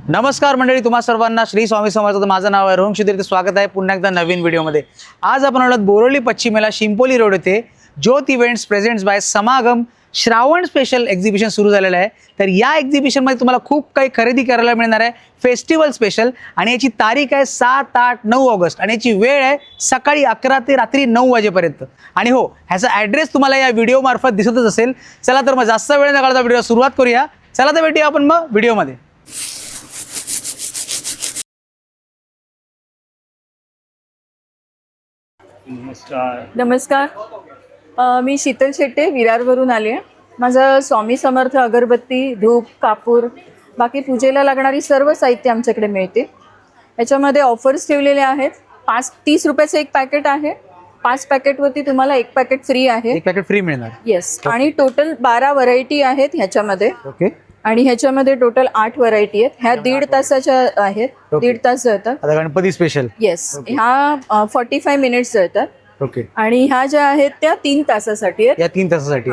नमस्कार मंडळी, तुम्हा सर्वांना श्री स्वामी समर्थ. माझं नाव आहे रोहन क्षिद्रे. स्वागत आहे पुन्हा एकदा नवीन व्हिडिओमध्ये. आज आपण आलोत बोरोली पश्चिमेला शिंपोली रोड येथे ज्योत इव्हेंट्स प्रेझेंट्स बाय समागम श्रावण स्पेशल एक्झिबिशन सुरू झालेलं आहे. तर या एक्झिबिशनमध्ये तुम्हाला खूप काही खरेदी करायला मिळणार आहे, फेस्टिवल स्पेशल. आणि याची तारीख आहे 7, 8, 9 ऑगस्ट आणि याची वेळ आहे सकाळी 11 ते रात्री 9 वाजेपर्यंत. आणि हो, ह्याचा ॲड्रेस तुम्हाला या व्हिडिओ मार्फत दिसतच असेल. चला तर मग जास्त वेळ न घालता व्हिडिओ सुरुवात करूया. चला तर भेटूया आपण मग व्हिडिओमध्ये. नमस्कार. मी शीतल शेट्टे विरारवरून आले आहे. माझं स्वामी समर्थ अगरबत्ती, धूप, कापूर, बाकी पूजेला लागणारी सर्व साहित्य आमच्याकडे मिळते. याच्यामध्ये ऑफर्स ठेवलेले आहेत. 30 रुपयाचं एक पॅकेट आहे. 5 पॅकेटवरती तुम्हाला एक पॅकेट फ्री आहे. एक पॅकेट फ्री मिळणार. येस. आणि टोटल 12 व्हरायटी आहेत ह्याच्यामध्ये. ओके. आणि ह्याच्यामध्ये टोटल 8 व्हरायटी आहेत. ह्या 1.5 तासाच्या आहेत. 1.5 तास जळतात. आता गणपती स्पेशल. येस. ह्या 45 मिनिट्स जळतात. ओके. आणि ह्या ज्या आहेत त्या 3 तासासाठी आहेत. या 3 तासासाठी.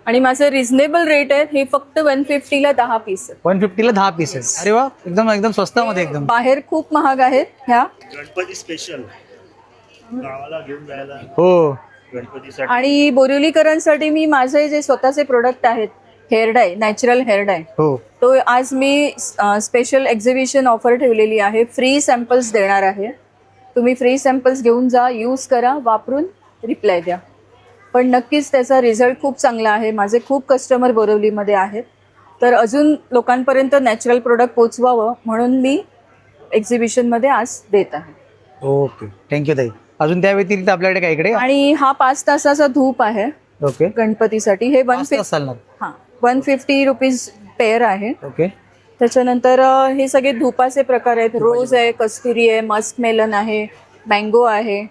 आणि माझं रिझनेबल रेट आहे. हे फक्त 150 ला 10 पीस आहेत. 150 ला 10 पीस आहे. अरे वा, एकदम एकदम स्वस्तामध्ये एकदम. बाहेर खूप महाग आहेत ह्या. गणपती स्पेशल गावाला घेऊन जायला हो. गणपतीसाठी. आणि बोरिवलीकरांसाठी मी माझे जे स्वतःचे प्रोडक्ट आहेत, hair dye, natural hair dye, हो. तो आज मी स्पेशल एक्झिबिशन ऑफर ठेवलेली आहे. फ्री सॅम्पल्स देणार आहे. तुम्ही फ्री सॅम्पल्स घेऊन जा, यूज करा, वापरून रिप्लाय द्या. पण नक्कीच त्याचा रिझल्ट खूप चांगला आहे. माझे खूप कस्टमर बोरिवलीमध्ये आहेत. तर अजून लोकांपर्यंत नॅचरल प्रोडक्ट पोचवावं म्हणून मी एक्झिबिशनमध्ये आज देत आहे. ओके, थँक्यू ताई. अजून त्या व्यतिरिक्त आपल्याकडे काय इकडे? आणि हा 5 तासाचा धूप आहे ओके. गणपतीसाठी. हे 150 रुपीज पेअर आहे. ओके. त्याच्यानंतर हे सगळे धूपाचे प्रकार आहेत. रोज आहे, कस्तुरी आहे, मस्क मेलन आहे, मँगो आहे.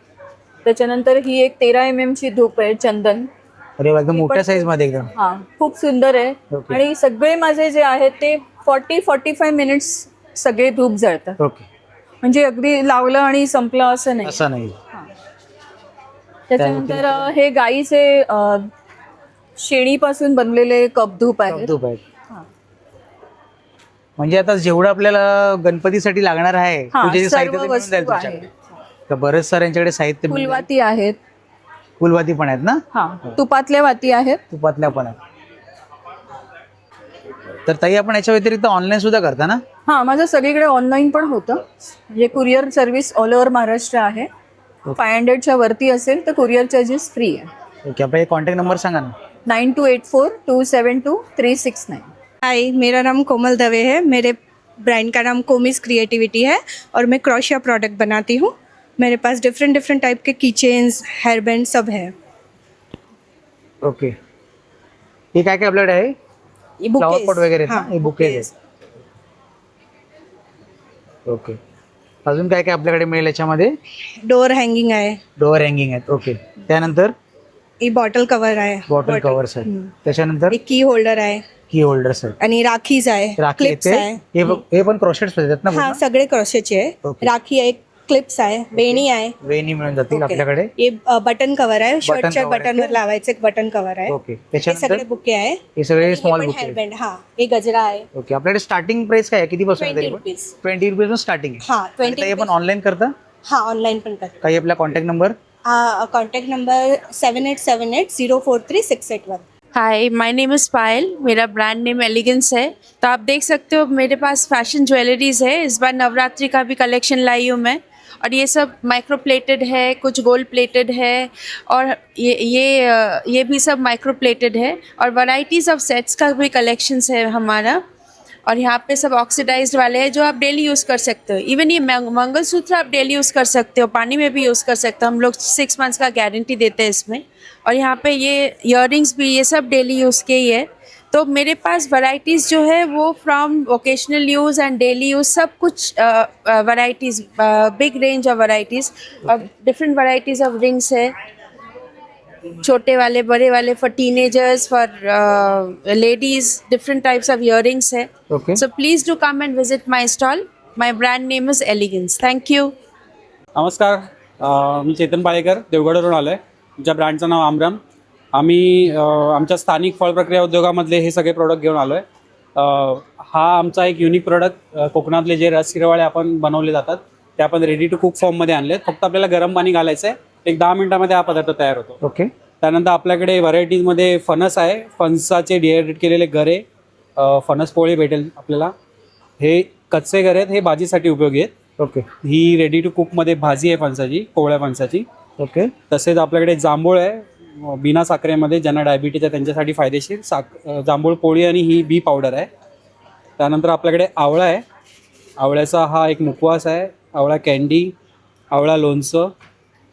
त्याच्यानंतर ही एक 13 mm ची धूप आहे, चंदन. अरे वा, एकदम मोठ्या साईज मध्ये एकदम. हा, खूप सुंदर आहे. ओके. आणि सगळे माझे जे आहेत ते 40-45 मिनिट्स सगळे धूप जळतात. ओके. म्हणजे अगदी लावलं आणि संपलं असं नाही. असं नाही. त्याच्यानंतर हे गाईचे शेणीपासून बनलेले कप धूप आहेत. धूप आहेत. हा. म्हणजे आता जेवढं आपल्याला गणपतीसाठी लागणार आहे हा, पूजेचे साहित्य सर्व ते मिळून जाईल वस्तू तुमच्याकडे. आहेत. तर बरेच सारे यांच्याकडे साहित्य मिळून जाईल. फुलवाती आहेत. फुलवाती पण आहेत ना? हा, तुपातल्या वाती आहेत. तुपातल्या पण आहेत. तर ताई, आपण याच्या व्यतिरिक्त ऑनलाईन सुद्धा करता ना? हा, माझं सगळीकडे ऑनलाईन पण होतं. म्हणजे courier service all over Maharashtra आहे. 500च्या वरती असेल तर कुरिअर चार्जेस फ्री आहे. ओके. आपला एक कॉन्टॅक्ट नंबर सांगा ना. 9284-272-369. हाय, मेरा नाम कोमल दवे है. मेरे ब्रांड का नाम कोमिस क्रिएटिविटी है और मैं क्रोशिया प्रोडक्ट बनाती हूँ. मेरे पास डिफरेंट टाइप के की चेन्स, हेयर बैंड सब है. ओके. हे काय काय आपल्याकडे आहे? ये फ्लॉवर बुकेज. पॉट वगैरे आहेत हाँ, ना? हे बुकेज आहेत. ओके. अजून काय काय आपल्याकडे मिळेल याच्यामध्ये? डोर हँगिंग आहे. डोअर हँगिंग आहेत. ओके. त्यानंतर ये बॉटल कवर आहे. बॉटल कव्हर्स आहेत. त्याच्यानंतर एक की होल्डर आहे की होल्डर्स आहेत. आणि राखीज आहे, राखी क्लिप्स येते. आहे. हे पण क्रोशेट्स आहेत ना? हा, सगळे क्रोशेचे आहे. ओके. राखी आहे, क्लिप्स आहे, वेणी आहे. वेणी मिळून जातील ओके. आपल्याकडे. ये बटन कवर आहे. शर्टच्या cover आहे. बटनवर लावायचं एक बटन कवर आहे. ओके. हे त्याच्यानंतर सगळे बुके आहे. हे सगळे स्मॉल हे पण बुके आहेत. हेअरबँड. हा, हे गजरा आहे. ओके. आपल्याकडे स्टार्टिंग प्राइस काय आहे? किती पासून 20 रुपीज. 20 रुपीज स्टार्टिंग आहे. हा, 20 हे पण ऑनलाईन करता? हा, ऑनलाईन पण करतो. काही आपला contact number? Contact number 7878043681. Hi, my name is Payal. मेरा ब्रांड नेम एलिगेंस है. तो आप देख सकते हो मेरे पास फैशन ज्वेलरीज है. इस बार नवरात्रि का भी कलेक्शन लाई हूँ मैं. और ये सब माइक्रो प्लेटेड है, कुछ गोल्ड प्लेटेड है, और ये भी सब माइक्रो प्लेटेड है. और वैरायटीज़ ऑफ सेट्स का भी कलेक्शंस है हमारा. और यहाँ पे सब ऑक्सीडाइज्ड वाले हैं जो आप डेली यूज़ कर सकते हो. इवन ये मंगलसूत्र आप डेली यूज़ कर सकते हो, पानी में भी यूज़ कर सकते हो. हम लोग 6 मंथ्स का गारंटी देते हैं इसमें. और यहाँ पे ये इयररिंग्स भी, ये सब डेली यूज़ के ही है. तो मेरे पास वैरायटीज़ जो है वो from occasional use and daily use सब कुछ varieties, big range of varieties. और डिफरेंट वैरायटीज़ ऑफ रिंग्स है, छोटे वाले, बड़े वाले, for teenagers, for ladies. Different types of earrings है. Okay. So please do come and visit my stall. My brand name is Elegance. Thank you. नमस्कार. मी चेतन पाळेकर, देवगडवरून आलो आहे. आमच्या ब्रँडचं नाव आमरम. आम्ही आमच्या स्थानिक फळ प्रक्रिया उद्योगामधले हे सगळे प्रोडक्ट घेऊन आलो आहे. हा आमचा एक युनिक प्रोडक्ट, कोकणातले जे रस हिरवाळे आपण बनवले जातात ते आपण रेडी टू कुक फॉर्ममध्ये आणले. फक्त आपल्याला गरम पाणी घालायचं आहे, एक 10 मिनिटामध्ये हा पदार्थ तयार होतो. ओके. त्यानंतर आपल्याकडे व्हरायटीजमध्ये फणस आहे, फणसाचे डिहायड्रेट केलेले गरे, फणस पोळे भेटेल आपल्याला. हे कच्चे गरे आहेत, हे भाजीसाठी उपयोगी आहेत. ओके. ही रेडी टू कुकमध्ये भाजी आहे फणसाची, कोवळ्या फणसाची. ओके. तसेच आपल्याकडे जांभूळ आहे बिना साखरेमध्ये, ज्यांना डायबिटीज आहे त्यांच्यासाठी फायदेशीर जांभूळ पोळी, आणि ही बी पावडर आहे. त्यानंतर आपल्याकडे आवळा आहे, आवळ्याचा हा एक मुखवास आहे, आवळा कॅन्डी, आवळा लोणचं,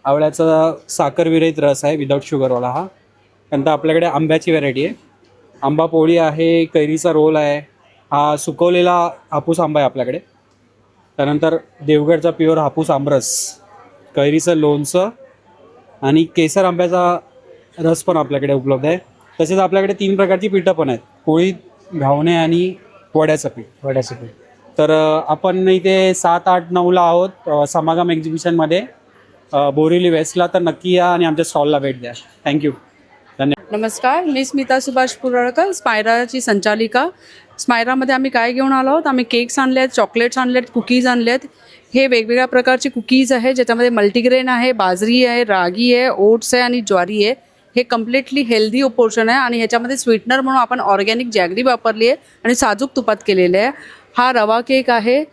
आवळ्याचा साखर विरहित रस आहे विदाऊट शुगरवाला हा. त्यानंतर आपल्याकडे आंब्याची व्हरायटी आहे, आंबा पोळी आहे, कैरीचा रोल आहे, हा सुकवलेला हापूस आंबा आहे आपल्याकडे. त्यानंतर देवगडचा प्युअर हापूस आमरस, कैरीचं लोणचं आणि केसर आंब्याचा रस पण आपल्याकडे उपलब्ध आहे. तसेच आपल्याकडे 3 प्रकारची पिठं पण आहेत, पोळी, घावणे आणि वड्याचं पीठ. वड्याचं पीठ. तर आपण इथे 7, 8, 9ला आहोत समागम एक्झिबिशनमध्ये बोरिवली वेस्टला. तर नक्की या आणि आमच्या स्टॉलला भेट द्या. थँक्यू. नमस्कार, मी स्मिता सुभाष पुरळकर, स्पायराची संचालिका. स्पायरामध्ये आम्ही काय घेऊन आलो आहोत, आम्ही केक्स आणले आहेत, चॉकलेट्स आणले आहेत, कुकीज आणले आहेत. हे वेगवेगळ्या प्रकारचे कुकीज आहे, ज्याच्यामध्ये मल्टीग्रेन आहे, बाजरी आहे, रागी आहे, ओट्स आहे आणि ज्वारी आहे. हे कम्प्लिटली हेल्दी पोर्शन आहे आणि ह्याच्यामध्ये स्वीटनर म्हणून आपण ऑर्गॅनिक जॅगरी वापरली आहे आणि साजूक तुपात केलेले आहे. हा रवा केक आहे.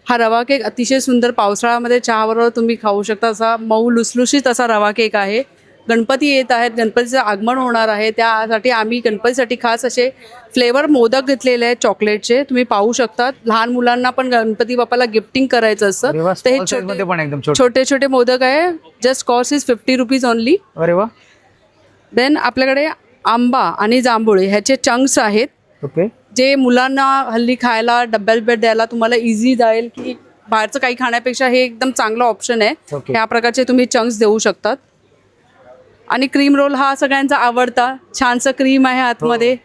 हा रवा केक अतिशय सुंदर पावसाळ्यामध्ये चहाबरोबर तुम्ही खाऊ शकता, असा मऊ लुसलुशीत असा रवा केक आहे. गणपती येत आहेत, गणपतीचं आगमन होणार आहे, त्यासाठी आम्ही गणपतीसाठी खास असे फ्लेवर मोदक घेतलेले आहेत चॉकलेटचे, तुम्ही पाहू शकता. लहान मुलांना पण गणपती बाप्पाला गिफ्टिंग करायचं असतं अरे वा, तर हे small size मध्ये पण एकदम छोटे. छोटे छोटे मोदक आहे. Just cost is 50 rupees only. अरे वा. देन आपल्याकडे आंबा आणि जांभूळ ह्याचे चंक्स आहेत, ओके. जे मुलांना हल्ली खायला डब्यात बेट द्यायला तुम्हाला इझी जाईल, की बाहेरचं काही खाण्यापेक्षा हे एकदम चांगलं ऑप्शन आहे. ओके. ह्या प्रकारचे तुम्ही चंक्स देऊ शकतात. आणि क्रीम रोल हा सगळ्यांचा आवडता, छानसं क्रीम आहे आतमध्ये.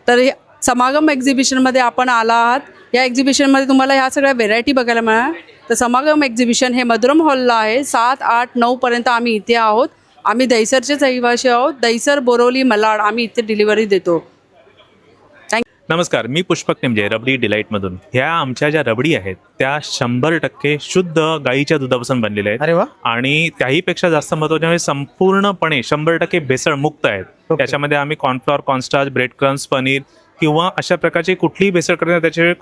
तर हे समागम एक्झिबिशनमध्ये आपण आला आहात. या एक्झिबिशनमध्ये तुम्हाला ह्या सगळ्या व्हेरायटी बघायला मिळणार. तर समागम एक्झिबिशन हे मधुरम हॉलला आहे. 7, 8, 9पर्यंत आम्ही इथे आहोत. आम्ही दहिसरचेच रहिवासी आहोत. दहिसर, बोरवली, मलाड आम्ही इथे डिलिव्हरी देतो. नमस्कार, मी पुष्पक निमजे, रबडी डिलाईटमधून. ह्या आमच्या ज्या रबडी आहेत त्या 100% शुद्ध गाईच्या दुधापासून बनलेल्या आहेत. अरे वा. आणि त्याहीपेक्षा जास्त महत्त्वाचे म्हणजे संपूर्णपणे 100% भेसळ मुक्त आहेत. त्याच्यामध्ये आम्ही cornflour, cornstarch, bread crumbs, paneer किंवा अशा प्रकारची कुठलीही भेसळ करण्यात त्याचे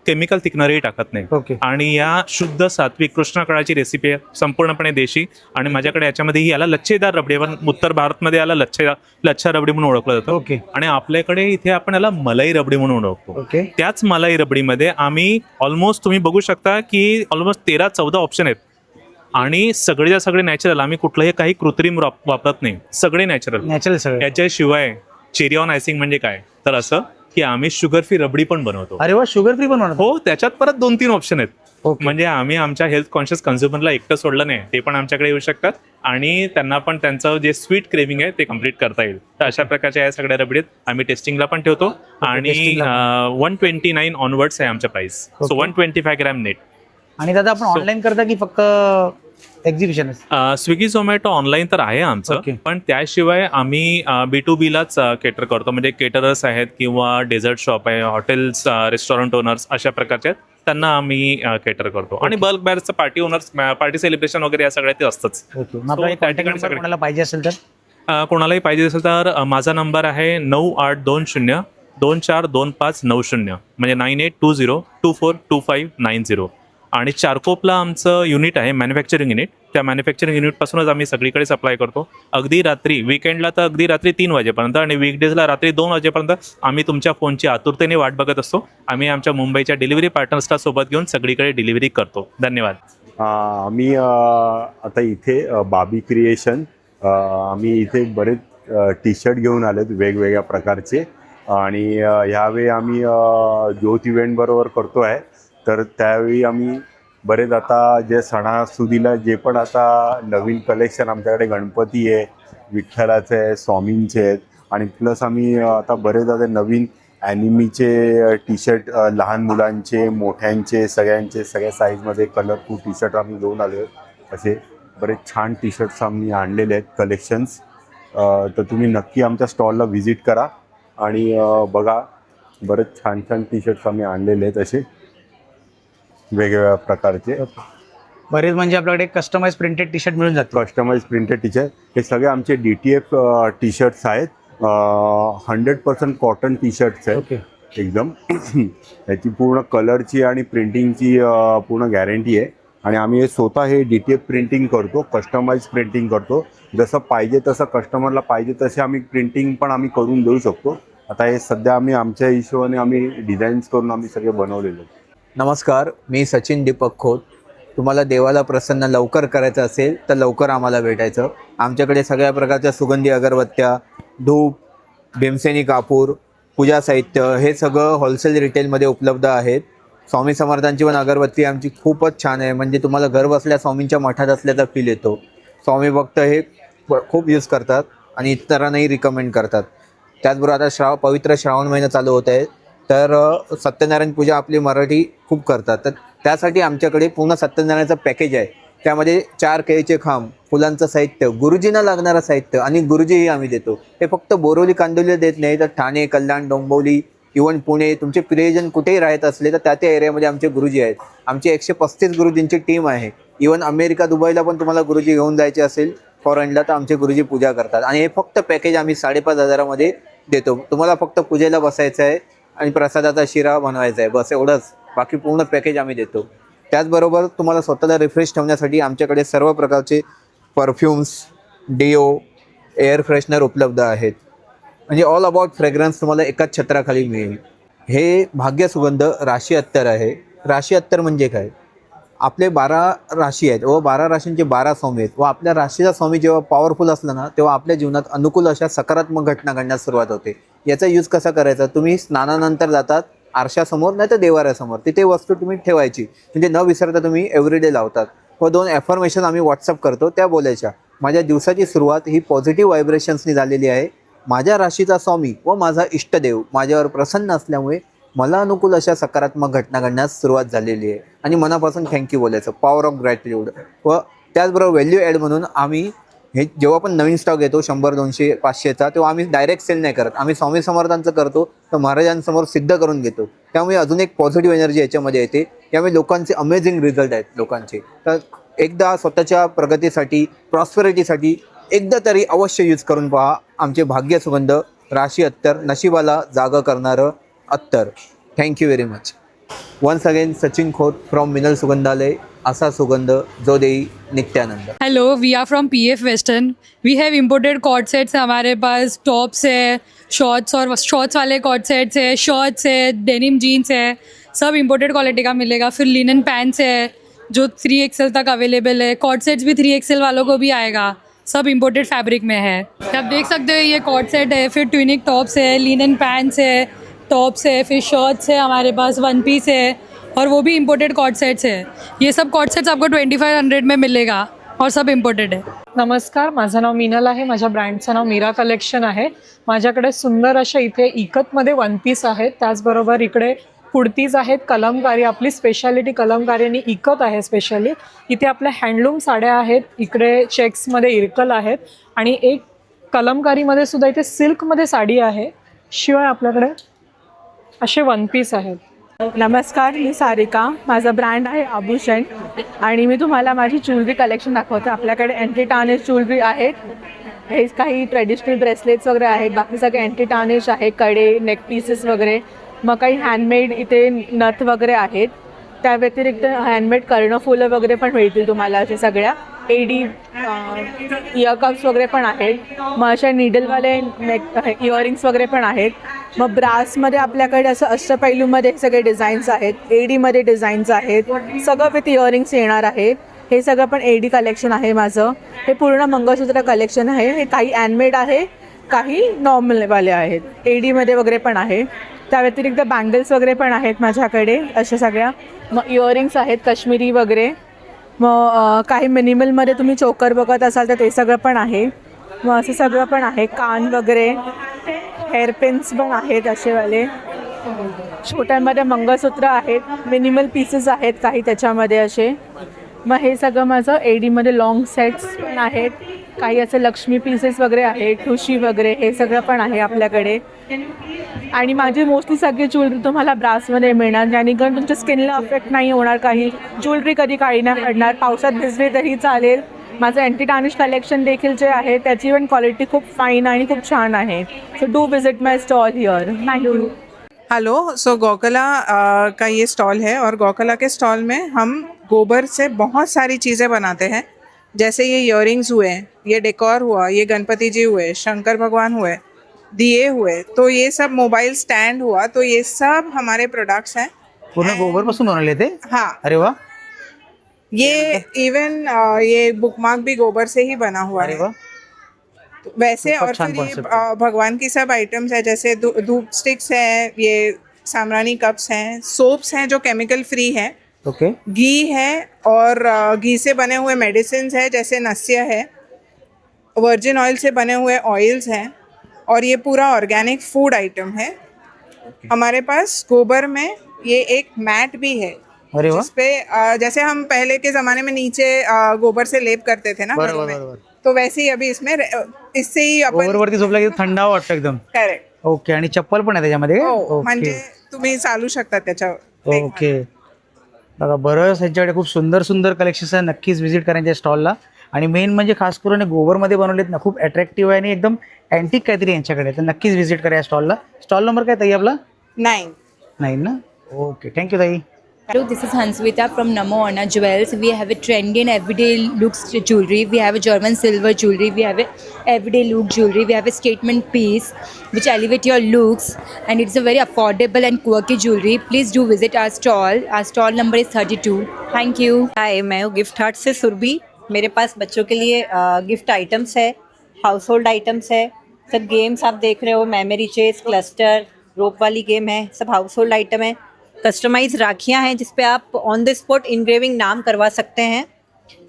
केमिकल थिकनरही टाकत नाही. ओके. आणि या शुद्ध सात्विक कृष्णकाळाची रेसिपी आहे, संपूर्णपणे देशी. आणि माझ्याकडे याच्यामध्ये याला लच्छेदार रबडी, पण उत्तर भारतमध्ये याला लच्छा रबडी म्हणून ओळखलं जातं. ओके. आणि आपल्याकडे इथे आपण याला मलाई रबडी म्हणून ओळखतो. ओके. त्याच मलाई रबडीमध्ये आम्ही ऑलमोस्ट तुम्ही बघू शकता की ऑलमोस्ट 13-14 ऑप्शन आहेत. आणि सगळेच्या सगळे नॅचरल, आम्ही कुठलंही काही कृत्रिम वापरत नाही, सगळे नॅचरल. सगळं. याच्याशिवाय चेरी ऑन आयसिंग म्हणजे काय, तर असं की आम्ही शुगर फ्री रबडी पण बनवतो. अरे वा, शुगर फ्री पण बनवतो. हो, त्याच्यात परत 2-3 ऑप्शन आहेत. ओके. म्हणजे आम्ही आमच्या हेल्थ कॉन्शियस कन्झ्युमरला एकटं सोडलं नाही, ते पण आमच्याकडे येऊ शकतात आणि त्यांना पण त्यांचं जे स्वीट क्रेविंग आहे ते कम्प्लीट करता येईल. तर अशा प्रकारच्या या सगळ्या रबडीत आम्ही टेस्टिंगला पण ठेवतो. आणि 129 ऑनवर्ड्स आहे आमच्या प्राइस. So 125 gram net. आणि दादा आपण ऑनलाईन करता की फक्त एक्झिबिशन? स्विगी झोमॅटो ऑनलाईन तर आहे आमचं, ओके. पण त्याशिवाय आम्ही B2Bलाच केटर करतो. म्हणजे केटरर्स आहेत किंवा डेझर्ट शॉप आहे, हॉटेल्स, रेस्टॉरंट ओनर्स अशा प्रकारचे आहेत, त्यांना आम्ही केटर करतो. आणि बल्क बॅरचं पार्टी ओनर्स, पार्टी सेलिब्रेशन वगैरे या सगळ्या ते असतंच. ओके. मग आपला त्या ठिकाणी नंबर कोणाला पाहिजे असेल तर? कोणालाही पाहिजे असेल तर माझा नंबर आहे 9820242590, म्हणजे 9820242590. आणि चारकोपला आमचं युनिट आहे, मॅन्युफॅक्चरिंग युनिट. त्या मॅन्युफॅक्चरिंग युनिटपासूनच आम्ही सगळीकडे सप्लाय करतो. अगदी रात्री, विकेंडला तर अगदी रात्री 3 वाजेपर्यंत आणि वीकडेजला रात्री 2 वाजेपर्यंत आम्ही तुमच्या फोनची आतुरतेने वाट बघत असतो. आम्ही आमच्या मुंबईच्या डिलिव्हरी पार्टनर्सला सोबत घेऊन सगळीकडे डिलिव्हरी करतो. धन्यवाद. आम्ही आता इथे बाबी क्रिएशन, आम्ही इथे बरेच टी शर्ट घेऊन आलेत वेगवेगळ्या प्रकारचे. आणि ह्यावेळी आम्ही ज्योत इव्हेंट बरोबर करतो आहे. तर त्यावेळी आम्ही बरेच आता जे सणासुदीला जे पण आता नवीन कलेक्शन आमच्याकडे गणपती आहे, विठ्ठलाचे आहे, स्वामींचे आहेत. आणि प्लस आम्ही आता बरेच आता नवीन ॲनिमीचे टी शर्ट, लहान मुलांचे, मोठ्यांचे, सगळ्या साईजमध्ये कलरफुल टी शर्ट आम्ही घेऊन आलो आहे. असे बरेच छान टी शर्ट्स आम्ही आणलेले आहेत कलेक्शन्स. तर तुम्ही नक्की आमच्या स्टॉलला व्हिजिट करा आणि बघा. बरेच छान छान टी शर्ट्स आम्ही आणलेले आहेत असे वेगवेगळ्या प्रकारचे. बरेच म्हणजे आपल्याकडे कस्टमाइज प्रिंटेड टी शर्ट मिळून जाते. कस्टमाइज प्रिंटेड टी शर्ट हे सगळे आमचे DTF टी शर्ट्स आहेत. 100% कॉटन टी शर्ट्स आहेत. ओके. एकदम याची पूर्ण कलरची आणि प्रिंटिंगची पूर्ण गॅरंटी आहे. आणि आम्ही हे स्वतः हे DTF प्रिंटिंग करतो, कस्टमाइज प्रिंटिंग करतो. जसं पाहिजे तसं कस्टमरला पाहिजे तसे आम्ही प्रिंटिंग पण आम्ही करून देऊ शकतो. आता हे सध्या आम्ही आमच्या हिशोबाने आम्ही डिझाईन्स करून आम्ही सगळे बनवलेले आहेत. नमस्कार, मी सचिन दीपक खोत. तुम्हाला देवाला प्रसन्न लवकर करायचं असेल तर लवकर आम्हाला भेटायचं. आमच्याकडे सगळ्या प्रकारच्या सुगंधी अगरबत्त्या, धूप, भीमसेनी कापूर, पूजा साहित्य हे सगळं होलसेल रिटेलमध्ये उपलब्ध आहेत. स्वामी समर्थांची पण अगरबत्ती आमची खूपच छान आहे. म्हणजे तुम्हाला घर बसल्या स्वामींच्या मठात असल्याचा फील येतो. स्वामी भक्त हे खूप यूज करतात आणि इतरांनाही रिकमेंड करतात. त्याचबरोबर आता पवित्र श्रावण महिना चालू होत आहे, तर सत्यनारायण पूजा आपली मराठी खूप करतात. तर त्यासाठी आमच्याकडे पूर्ण सत्यनारायणचं पॅकेज आहे. त्यामध्ये 4 केळीचे खांब, फुलांचं साहित्य, गुरुजींना लागणारं साहित्य आणि गुरुजीही आम्ही देतो. हे फक्त बोरिवली कांदिवली देत नाही, तर ठाणे, कल्याण, डोंबिवली, इव्हन पुणे, तुमचे प्रियजन कुठेही राहत असले तर त्या एरियामध्ये आमचे गुरुजी आहेत. आमची 135 गुरुजींची टीम आहे. इव्हन अमेरिका, दुबईला पण तुम्हाला गुरुजी घेऊन जायचे असेल फॉरेनला तर आमचे गुरुजी पूजा करतात. आणि हे फक्त पॅकेज आम्ही 5,500मध्ये देतो. तुम्हाला फक्त पूजेला बसायचं आहे आणि प्रसादाचा शिरा बनवायचा आहे, बस एवढंच. बाकी पूर्ण पॅकेज आम्ही देतो. त्याचबरोबर तुम्हाला स्वतःला रिफ्रेश ठेवण्यासाठी आमच्याकडे सर्व प्रकारचे परफ्युम्स, डिओ, एअर फ्रेशनर उपलब्ध आहेत. म्हणजे ऑल अबाउट फ्रेग्रन्स तुम्हाला एकाच छत्राखाली मिळेल. हे भाग्य सुगंध राशी अत्तर आहे. राशी अत्तर म्हणजे काय? आपले 12 राशी आहेत व 12 राशींचे 12 स्वामी आहेत व आपल्या राशीचा स्वामी जेव्हा पॉवरफुल असला ना तेव्हा आपल्या जीवनात अनुकूल अशा सकारात्मक घटना घडण्यास सुरुवात होते. याचा यूज कसा करायचा? तुम्ही स्नानानंतर जातात आरशासमोर नाही तर देवाऱ्यासमोर, तिथे वस्तू तुम्ही ठेवायची, म्हणजे न विसरता तुम्ही एव्हरीडे लावतात. व 2 ॲफर्मेशन आम्ही व्हॉट्सअप करतो, त्या बोलायच्या. माझ्या दिवसाची सुरुवात ही पॉझिटिव्ह व्हायब्रेशन्सनी झालेली आहे. माझ्या राशीचा स्वामी व माझा इष्टदेव माझ्यावर प्रसन्न असल्यामुळे मला अनुकूल अशा सकारात्मक घटना घडण्यास सुरुवात झालेली आहे. आणि मनापासून थँक्यू बोलायचं, पॉवर ऑफ ग्रॅटिट्यूड. व त्याचबरोबर व्हॅल्यू ॲड म्हणून आम्ही हे जेव्हा पण नवीन स्टॉक येतो 100, 200, 500चा, तेव्हा आम्ही डायरेक्ट सेल नाही करत. आम्ही स्वामी समर्थांचं करतो तर महाराजांसमोर सिद्ध करून घेतो. त्यामुळे अजून एक पॉझिटिव्ह एनर्जी याच्यामध्ये येते. त्यामुळे लोकांचे अमेझिंग रिझल्ट आहेत लोकांचे. तर एकदा स्वतःच्या प्रगतीसाठी, प्रॉस्पेरिटीसाठी एकदा तरी अवश्य यूज करून पहा आमचे भाग्य सुगंध राशी अत्तर, नशिबाला जागा करणारं अत्तर. Thank you very much. Once again Sachin Khot from Minal Sugandhalay. असा सुगंध जो देई नित्यानंद. Hello, we are from PF western. We have imported cord sets. हमारे पास टॉप्स है, शॉर्ट्स और शॉर्ट्स वाले कॉर्ड सेट्स है, शॉर्ट्स है, डेनिम जीन्स है, सब इम्पोर्टेड क्वालिटी का मिलेगा. फिर लिनन पैंट्स है जो 3XL तक अवेलेबल है. कॉर्ड सेट्स भी 3XL वालों को भी आएगा, सब इम्पोर्टेड फैब्रिक में है. आप देख सकते हो ये कॉर्ड सेट है, फिर ट्यूनिक टॉप्स है, लिनन पैंट्स है, टॉप्स है, फिर शर्ट्स है हमारे पास, 1 पीस है और वो भी इम्पोर्टेड कॉर्ड सेट्स है. ये सब कॉर्ड सेट्स आपको 2500 में मिलेगा और सब इम्पोर्टेड है. नमस्कार, माझं नाव मिनल आहे. माझ्या ब्रँडचं नाव मीरा कलेक्शन आहे. माझ्याकडे सुंदर अशा इथे इकतमध्ये 1 पीस आहेत. त्याचबरोबर इकडे कुर्तीज आहेत, कलमकारी, आपली स्पेशालिटी कलमकारी आणि इकत आहे स्पेशली. इथे आपल्या हँडलूम साड्या आहेत, इकडे चेक्समध्ये इरकल आहेत आणि एक कलमकारीमध्ये सुद्धा इथे सिल्कमध्ये साडी आहे. शिवाय आपल्याकडे असे 1 पीस आहेत. नमस्कार, मी सारिका. माझा ब्रँड आहे आभूषण आणि मी तुम्हाला माझी ज्वेलरी कलेक्शन दाखवते. आपल्याकडे अँटी टार्निश ज्वेलरी आहेत. हे काही ट्रेडिशनल ब्रेसलेट्स वगैरे आहेत, बाकी सगळे अँटी टार्निश आहे, कडे, नेक पीसेस वगैरे. मग काही हँडमेड इथे नथ वगैरे आहेत. त्या व्यतिरिक्त हँडमेड कर्णफुलं वगैरे पण मिळतील तुम्हाला. अशा सगळ्या एडी इयरकप्स वगैरे पण आहेत. मग अशा निडलवाले इयरिंग्स वगैरे पण आहेत. मग ब्रासमध्ये आपल्याकडे असं अष्टपैलूमध्ये सगळे डिझाईन्स आहेत, एडीमध्ये डिझाईन्स आहेत, सगळं विथ इयरिंग्स येणार आहेत. हे सगळं पण एडी कलेक्शन आहे माझं. हे पूर्ण मंगळसूत्र कलेक्शन आहे. हे काही हँडमेड आहे, काही नॉर्मलवाले आहेत, एडीमध्ये वगैरे पण आहे. त्या व्यतिरिक्त बँगल्स वगैरे पण आहेत माझ्याकडे अशा सगळ्या. मग इयरिंग्स आहेत काश्मीरी वगैरे. मग काही मिनिमलमध्ये तुम्ही चोकर बघत असाल तर ते सगळं पण आहे. मग असं सगळं पण आहे. कान वगैरे, हेअरपिन्स पण आहेत असेवाले. छोट्यांमध्ये मंगळसूत्र आहेत, मिनिमल पीसेस आहेत काही त्याच्यामध्ये असे. मग हे सगळं माझं एडीमध्ये लॉंग सेट्स पण आहेत, काही असे लक्ष्मी पीसेस वगैरे आहेत, ठुशी वगैरे हे सगळं पण आहे आपल्याकडे. आणि माझी मोस्टली सगळी ज्वेलरी तुम्हाला ब्रासमध्ये मिळणार, जेणेकरून तुमच्या स्किनला अफेक्ट नाही होणार. काही ज्वेलरी कधी काळी नाही पडणार, पावसात भिजली तरी चालेल. माझं अँटी टार्निश कलेक्शन देखील जे आहे त्याची पण क्वालिटी खूप फाईन आणि खूप छान आहे. So do visit my stall here. Thank you. Hello, so गौकला का ये स्टॉल है और गौकला के स्टॉल में हम गोबर से बहुत सारी चीज़ें बनाते हैं. जैसे ये इयररिंग्स हुए, ये डेकोर हुआ, ये गणपति जी हुए, शंकर भगवान हुए, दिए हुए, तो ये सब मोबाइल स्टैंड हुआ, तो ये सब हमारे प्रोडक्ट्स हैं. पूर्ण गोबर पासून बनवले ते. हाँ, अरे वाह. ये इवन ये बुकमार्क भी गोबर से ही बना हुआ अरे है. वाह. वैसे तो और छान फिर ये concept है. भगवान की सब आइटम्स है, जैसे धूप स्टिक्स है, ये सामरानी कप्स हैं, सोप्स हैं जो केमिकल फ्री है, ओके. घी है और घी से बने हुए मेडिसिन है जैसे नस्य है, वर्जिन ऑयल से बने हुए ऑयल्स हैं, और ये पूरा ऑर्गेनिक फूड आइटम है. हमारे पास गोबर में ये एक मैट भी है. अरे वाह. जिसपे जैसे हम पहले के ज़माने में नीचे गोबर से लेप करते थे ना घरों बरोबर में, बरोबर. तो वैसे ही अभी इसमें इससे ही अपन. गोबरवरती झोपला की थंडावा वाटतं एकदम. करेक्ट. ओके. आणि चप्पल पण आहे त्याच्यामध्ये. हो, म्हणजे तुम्ही चालू शकता त्याच्यावर. ओके. बघा बरंच ह्यांच्याकडे खूप सुंदर सुंदर कलेक्शन्स आहे. नक्कीच व्हिजिट करा यांच्या स्टॉलला. आणि मेन म्हणजे खास करून हे गोबरमध्ये बनवलेत ना, खूप अट्रॅक्टिव्ह आहे आणि एकदम अँटिक काहीतरी यांच्याकडे. तर नक्कीच व्हिजिट करा या स्टॉलला. स्टॉल नंबर काय ताई आपला? 9 ना. ओके, थँक्यू ताई. Hello, this is Hansvita from Namo Anna Jewels. We have a trendy and everyday looks jewelry. We have a German silver jewelry. We have a everyday look jewelry. We have a statement piece which elevate your looks, and it's a very affordable and quirky jewelry. Please do visit our stall. Our stall number is 32. Thank you. हाय, मैं हूँ gift heart से सुरभि. मेरे pass बच्चों के लिए gift items है, house hold items है, सब games आप देख रहे हो, मेमोरी चेस, क्लस्टर, रोप वाली गेम है, सब हाउस होल्ड आइटम है. कस्टमाइज राखियाँ हैं जिस पे आप ऑन द स्पॉट इनग्रेविंग नाम करवा सकते हैं.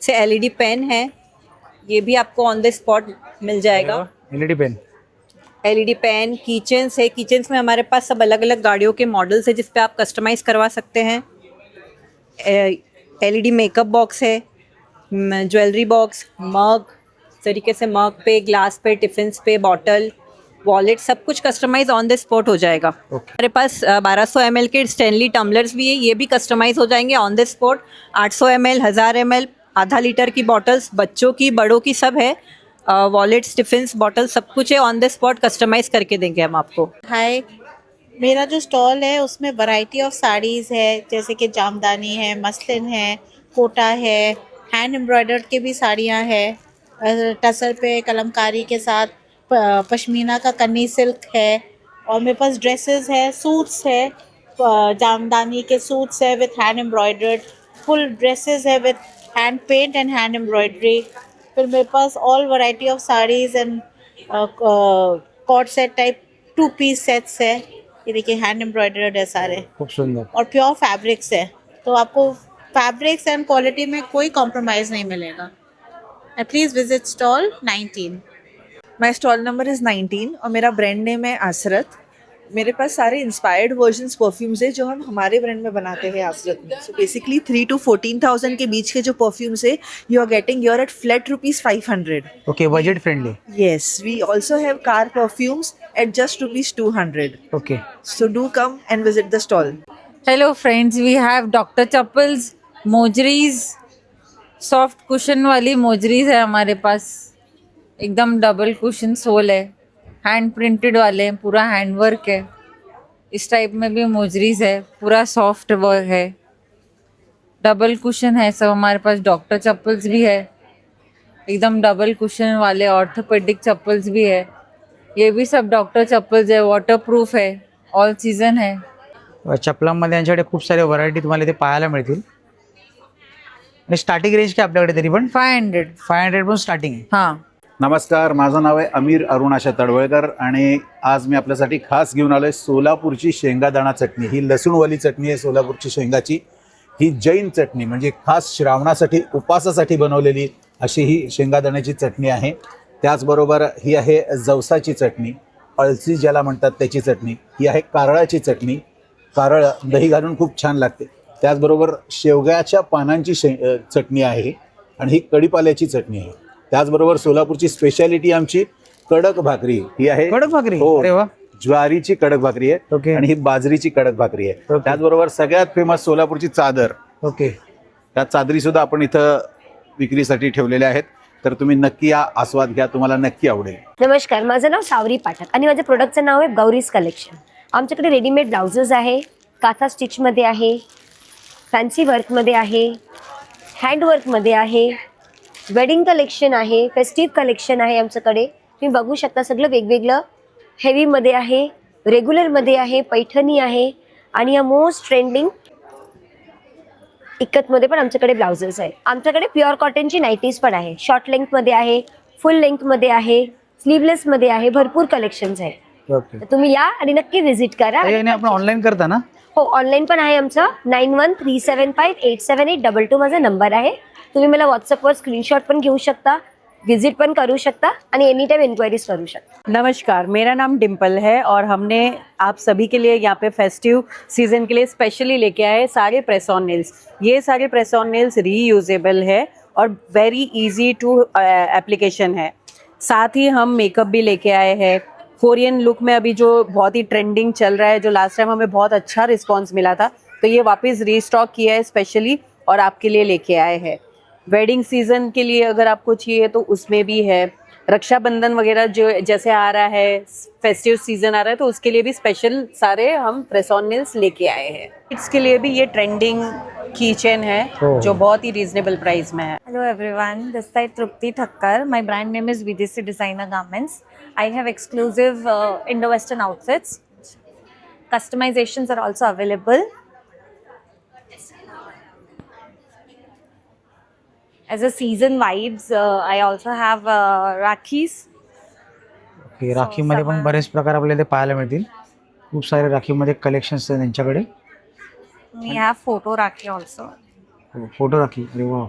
से एलईडी पेन है, ये भी आपको ऑन द स्पॉट मिल जाएगा. LED pen. LED pen, keychains है. कीचेन्स में हमारे पास सब अलग अलग गाड़ियों के मॉडल्स है जिस पे आप कस्टमाइज़ करवा सकते हैं. एलईडी मेकअप बॉक्स है, ज्वेलरी बॉक्स, मग, इस तरीके से मग पे, ग्लास पे, टिफ़िन्स पे, बॉटल, वॉलेट, सब कुछ कस्टमाइज ऑन द स्पॉट हो जाएगा. हमारे पास 1200 ml के स्टैनली टम्बलर्स भी है, ये भी कस्टमाइज हो जाएंगे on the spot. 800 ml, 1000 ml, आधा लीटर की बॉटल्स, बच्चों की, बड़ों की, सब है. वॉलेट्स, टिफ़िन्स, बॉटल, सब कुछ है ऑन द स्पॉट, कस्टमाइज करके देंगे हम आपको. हाय, मेरा जो स्टॉल है उसमें वैरायटी ऑफ साड़ीज़ है, जैसे कि जामदानी है, मसलिन है, कोटा है, हैंड एम्ब्रॉयडर्ड के भी साड़ियाँ हैं, टसर पे कलमकारी के साथ पश्मीना का कन्नी सिल्क है, और मेरे पास ड्रेसेस है, सूट्स है, जामदानी के सूट्स है with hand embroidered, full dresses है with hand paint and hand embroidery. फिर मेरे पास all variety of saris and cot set type 2 piece sets है. ये देखिए हैंड एम्ब्रॉयडर्ड है सारे, खूप सुंदर. और प्योर फैब्रिक्स है, तो आपको फैब्रिक्स एंड क्वालिटी में कोई कॉम्प्रोमाइज़ नहीं मिलेगा. Please visit stall 19. माई स्टॉल नंबर इज़ 19 और मेरा ब्रांड नेम है आसरत. मेरे पास सारे इंस्पायर्ड वर्जन्स परफ्यूम्स है जो हम हमारे ब्रांड में बनाते हैं आसरत में. सो बेसिकली 3 to 14,000 के बीच के जो परफ्यूम्स है you are getting your at flat ₹500. Okay, budget friendly. Yes, we also have car perfumes at just ₹200. Okay, so do come and visit the stall. Hello friends, we have doctor chappals, mojaris, soft cushion वाली मोजरीज है हमारे पास, एकदम double cushion sole है, hand printed वाले हैं, पूरा hand work है. इस टाइप में भी मोजरीज है, पूरा सॉफ्ट वर्क है, डबल कुशन है सब हमारे पास. डॉक्टर चप्पल्स भी है, एकदम डबल कुशन वाले. ऑर्थोपेडिक चप्पल्स भी है, ये भी सब डॉक्टर चप्पल्स है, वाटरप्रूफ है, ऑल सीजन है. चपलांमध्ये यांच्याकडे खूप सारे व्हरायटी तुम्हाला इथे पाहायला मिळतील. आणि स्टार्टिंग रेंज काय आपल्याकडे तरी पण 500 पण स्टार्टिंग आहे. हां. नमस्कार, माझं नाव आहे अमीर अरुणाशा तडवळकर आणि आज मी आपल्यासाठी खास घेऊन आलो आहे सोलापूरची शेंगादाणा चटणी. ही लसूणवाली चटणी आहे सोलापूरची शेंगाची. ही जैन चटणी म्हणजे खास श्रावणासाठी, उपासासाठी बनवलेली अशी ही शेंगादाण्याची चटणी आहे. त्याचबरोबर ही आहे जवसाची चटणी, अळसी ज्याला म्हणतात त्याची चटणी. ही आहे कारळाची चटणी, कारळ दही घालून खूप छान लागते. त्याचबरोबर शेवग्याच्या पानांची चटणी आहे आणि ही कढीपाल्याची चटणी आहे. त्याचबरोबर सोलापूरची स्पेशालिटी आमची कडक भाकरी ही आहे. कडक भाकरी? हो, अरे वा. ज्वारीची कडक भाकरी आहे. ओके. आणि ही बाजरीची कडक भाकरी आहे. त्याचबरोबर सगळ्यात फेमस सोलापूरची चादर. ओके. त्या चादरी सुद्धा आपण इथं विक्रीसाठी ठेवलेल्या आहेत. तर तुम्ही नक्की या, आस्वाद घ्या, तुम्हाला नक्की आवडेल. नमस्कार, माझं नाव सावरी पाठक आणि माझ्या प्रोडक्टचं नाव आहे गौरीज कलेक्शन. आमच्याकडे रेडीमेड ब्लाउजेस आहे, काथा स्टिचमध्ये आहे, फॅन्सी वर्कमध्ये आहे, हँडवर्कमध्ये आहे, वेडिंग कलेक्शन आहे, फेस्टिव्ह कलेक्शन आहे आमच्याकडे. तुम्ही बघू शकता सगळं वेगवेगळं हेवीमध्ये आहे, रेग्युलरमध्ये आहे, पैठणी आहे आणि या मोस्ट ट्रेंडिंग इक्कतमध्ये पण आमच्याकडे ब्लाउजेस आहे. आमच्याकडे प्युअर कॉटनची नाईटीज पण आहे, शॉर्ट लेंथमध्ये आहे, फुल लेंथमध्ये आहे, स्लीवलेसमध्ये आहे, भरपूर कलेक्शन्स आहे. ओके. तर तुम्ही या आणि नक्की व्हिजिट करा. आणि आपण ऑनलाईन करता ना? हो, ऑनलाईन पण आहे आमचं. 9137587822 माझा नंबर आहे. तुम्ही मला व्हॉट्सअपवर स्क्रीनशॉट पण घेऊ शकता, विजिट पण करू शकता आणि एनी टाइम इंक्वायरीज करू शकता. नमस्कार, मेरा नाम डिम्पल है और हमने आप सभी के लिए यहाँ पे फेस्टिव सीज़न के लिए स्पेशली लेके आए सारे प्रेस ऑन नेल्स. ये सारे प्रेस ऑन नेल्स रीयूजेबल है और वेरी इजी टू एप्लीकेशन है. साथ ही हम मेकअप भी लेके आए हैं. कोरियन लुक में अभी जो बहुत ही ट्रेंडिंग चल रहा है, जो लास्ट टाइम हमें बहुत अच्छा रिस्पॉन्स मिला था, तो ये वापस रीस्टॉक किया है स्पेशली और आपके लिए लेके आए हैं. वेडिंग सीज़न के लिए अगर आपको चाहिए तो उसमें भी है. रक्षाबंधन वगैरह जो जैसे आ रहा है, फेस्टिव सीज़न आ रहा है, तो उसके लिए भी स्पेशल सारे हम प्रेस ऑन नेल्स लेके आए हैं. इसके लिए भी ये ट्रेंडिंग की चेन है जो बहुत ही रीजनेबल प्राइस में है. Hello everyone, this side Trupti Thakkar. My brand name is Videsi Designer Garments. I have exclusive Indo-Western outfits. Customizations are also available. As a season vibes, I also have Rakhis. Okay. राखीमध्ये पण बरेच प्रकार आपल्याला पाहायला मिळतील. खूप सारे राखीमध्ये collections आहेत त्यांच्याकडे. We have photo Rakhi also. Photo rakhi. अरे वा.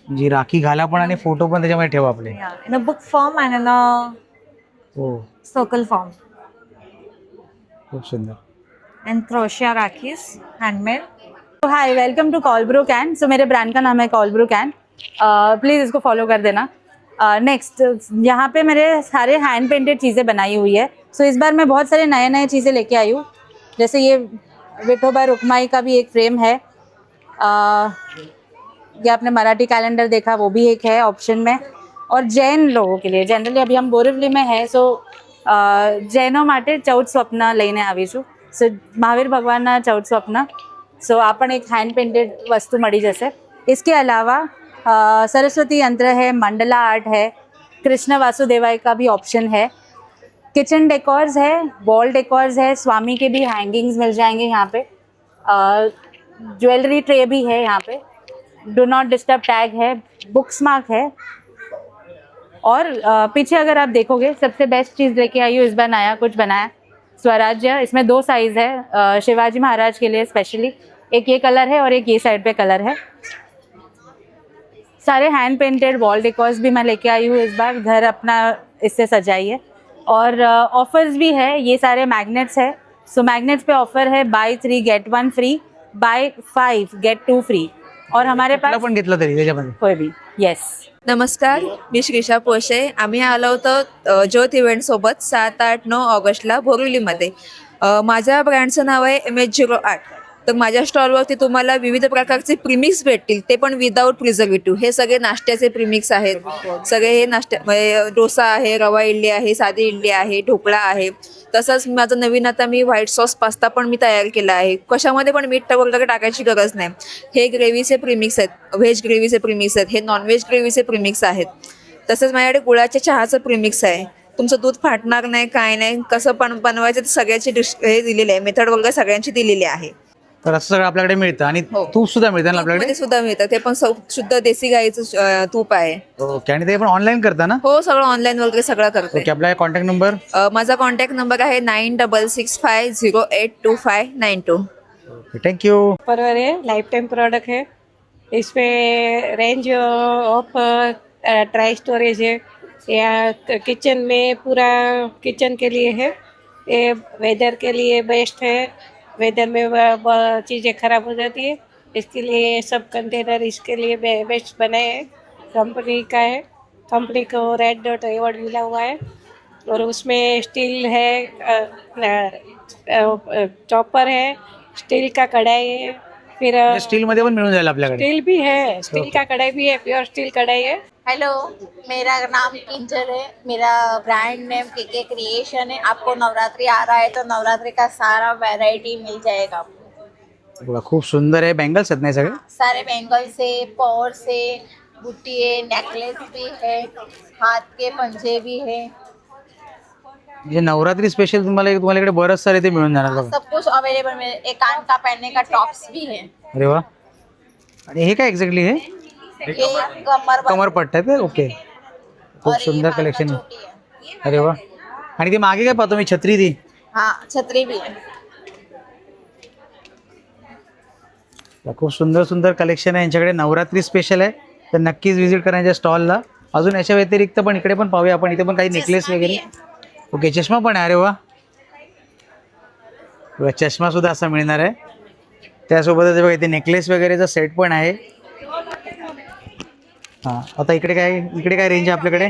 जी राखी घाला पण आणि फोटो पण त्याच्यामध्ये ठेवा आपले. Yeah, in a book form and in a हो, circle form. खूप सुंदर. And crochet Rakhis, handmade. So, hi, welcome to Colbrook Can. So मेरे ब्रांड का नाम है Colbrook Can. प्लीज़ इसको फॉलो कर देना. नेक्स्ट यहाँ पे मेरे सारे हैंड पेंटेड चीज़ें बनाई हुई है. सो इस बार मैं बहुत सारे नए नए चीज़ें लेके आई हूँ. जैसे ये विठोबा रुक्माई का भी एक फ्रेम है. ये आपने मराठी कैलेंडर देखा, वो भी एक है ऑप्शन में. और जैन लोगों के लिए जनरली अभी हम बोरिवली में है, सो जैनो माटे 14 स्वप्न लईने आवी छूं. सो महावीर भगवानना 14 स्वप्न. सो आप पण एक हैंड पेंटेड वस्तु मળી जैसे. इसके अलावा सरस्वती यंत्र है, मंडला आर्ट है, कृष्ण वासुदेवाय का भी ऑप्शन है. किचन डेकोर्स है, वॉल डेकोर्स है, स्वामी के भी हैंगिंग्स मिल जाएंगे यहाँ पे. ज्वेलरी ट्रे भी है यहाँ पे. डू नॉट डिस्टर्ब टैग है, बुक्स मार्क है. और पीछे अगर आप देखोगे सबसे बेस्ट चीज़ लेके आई हूँ इस बार, नया कुछ बनाया, स्वराज्य. इसमें 2 साइज़ है शिवाजी महाराज के लिए स्पेशली. एक ये कलर है और एक ये साइड पे कलर है. सारे हैंड पेंटेड वॉल डेकोर्स भी मैं लेके आई हूँ इस बार. घर अपना इससे सजाइए. और ऑफर्स भी है. ये सारे मैग्नेट्स है. सो मैग्नेट्स पे ऑफर है buy 3 get 1 free, buy 5 get 2 free. और हमारे पास पण घेतलं तरी त्याच्यामध्ये कोई भी. येस. नमस्कार, मी श्रीषा पोशे. आम्ही आलो होतो ज्योत इव्हेंटसोबत 7, 8, 9 ऑगस्टला बोरिवलीमध्ये. माझ्या ब्रँडचं नाव आहे MH08. तर माझ्या स्टॉलवरती तुम्हाला विविध प्रकारचे प्रीमिक्स भेटतील, ते पण विदाऊट प्रिझर्वेटिव्ह. हे सगळे नाश्त्याचे प्रीमिक्स आहेत. सगळे हे म्हणजे डोसा आहे, रवा इडली आहे, साधी इडली आहे, ढोकळा आहे. तसंच माझं नवीन आता मी व्हाईट सॉस पास्ता पण मी तयार केला आहे. कशामध्ये पण मीठ वगैरे टाकायची गरज नाही. हे ग्रेव्हीचे प्रीमिक्स आहेत, व्हेज ग्रेव्हीचे प्रीमिक्स आहेत, हे नॉनव्हेज ग्रेव्हीचे प्रीमिक्स आहेत. तसंच माझ्याकडे गुळाच्या चहाचं प्रीमिक्स आहे. तुमचं दूध फाटणार नाही, काय नाही, कसं पण बनवायचं ते सगळ्याची हे दिलेली आहे, मेथड वगैरे सगळ्यांची दिलेली आहे. तर असं सगळं आपल्याकडे मिळतं. आणि तूप सुद्धा मिळतं ना आपल्याकडे? सुद्धा मिळतं, ते पण शुद्ध देसी गाईचं तूप आहे. ओके. आणि ते पण ऑनलाईन करता ना? हो, सगळं ऑनलाईन वगैरे सगळं करते. ओके. आपला कॉन्टॅक्ट नंबर? माझा कॉन्टॅक्ट नंबर आहे 9665082592. Thank you. Per life time product है. इसमें रेंज ऑफ ट्राई स्टोरेज है, या किचन में पूरा किचन के लिए है. ये वेदर के लिए बेस्ट है. वेदर में चीज़ें ख़राब हो जाती है इसके लिए सब कंटेनर इसके लिए बेस्ट बने हैं। कंपनी का है, कंपनी को रेड डॉट अवार्ड मिला हुआ है। और उसमें स्टील है, चॉपर है, स्टील का कढ़ाई है, फिर स्टील मध्ये पण मिळून जाईल आपल्याकडे. स्टील भी है, स्टील का कढ़ाई भी है, प्योर स्टील कढ़ाई है। हेलो, मेरा नाम किंजल है, मेरा ब्रांड नेम केके क्रिएशन है। आपको नवरात्रि आ रहा है तो नवरात्रि का सारा वैरायटी मिल जाएगा आपको। बघा, खूप सुंदर आहे. बँगल्स आहेत नाही सगळे. सारे बैंगल्स है, पर्स है, बुट्टी है, नेकलेस भी है, हाथ के पंजे भी है, म्हणजे नवरात्री स्पेशल तुम्हाला इकडे बरंच सारे ते मिळून जाणार बघा. सब कुछ अवेलेबल है। एक कान का पहनने का टॉप्स भी है। अरे वा. आणि हे काय एक्झॅक्टली हे ये कमर कमरपट्टा आहे. ओके, खूप सुंदर कलेक्शन आहे. अरे वा. आणि ते मागे काय पाहतो मी, छत्री ती. हाँ, छतरी भी है। खूप सुंदर सुंदर कलेक्शन आहे यांच्याकडे. नवरात्री स्पेशल आहे, तर नक्कीच व्हिजिट करा यांच्या स्टॉलला. अजून याच्या व्यतिरिक्त पण इकडे पण पाहूया आपण. इथे पण काही नेकलेस वगैरे. ओके, चष्मा पण आहे. अरे वा, चष्मा सुद्धा असा मिळणार आहे. त्यासोबतच बघा इथे नेकलेस वगैरेचा सेट पण आहे. हां, आता इकडे काय रेंज आहे आपल्याकडे.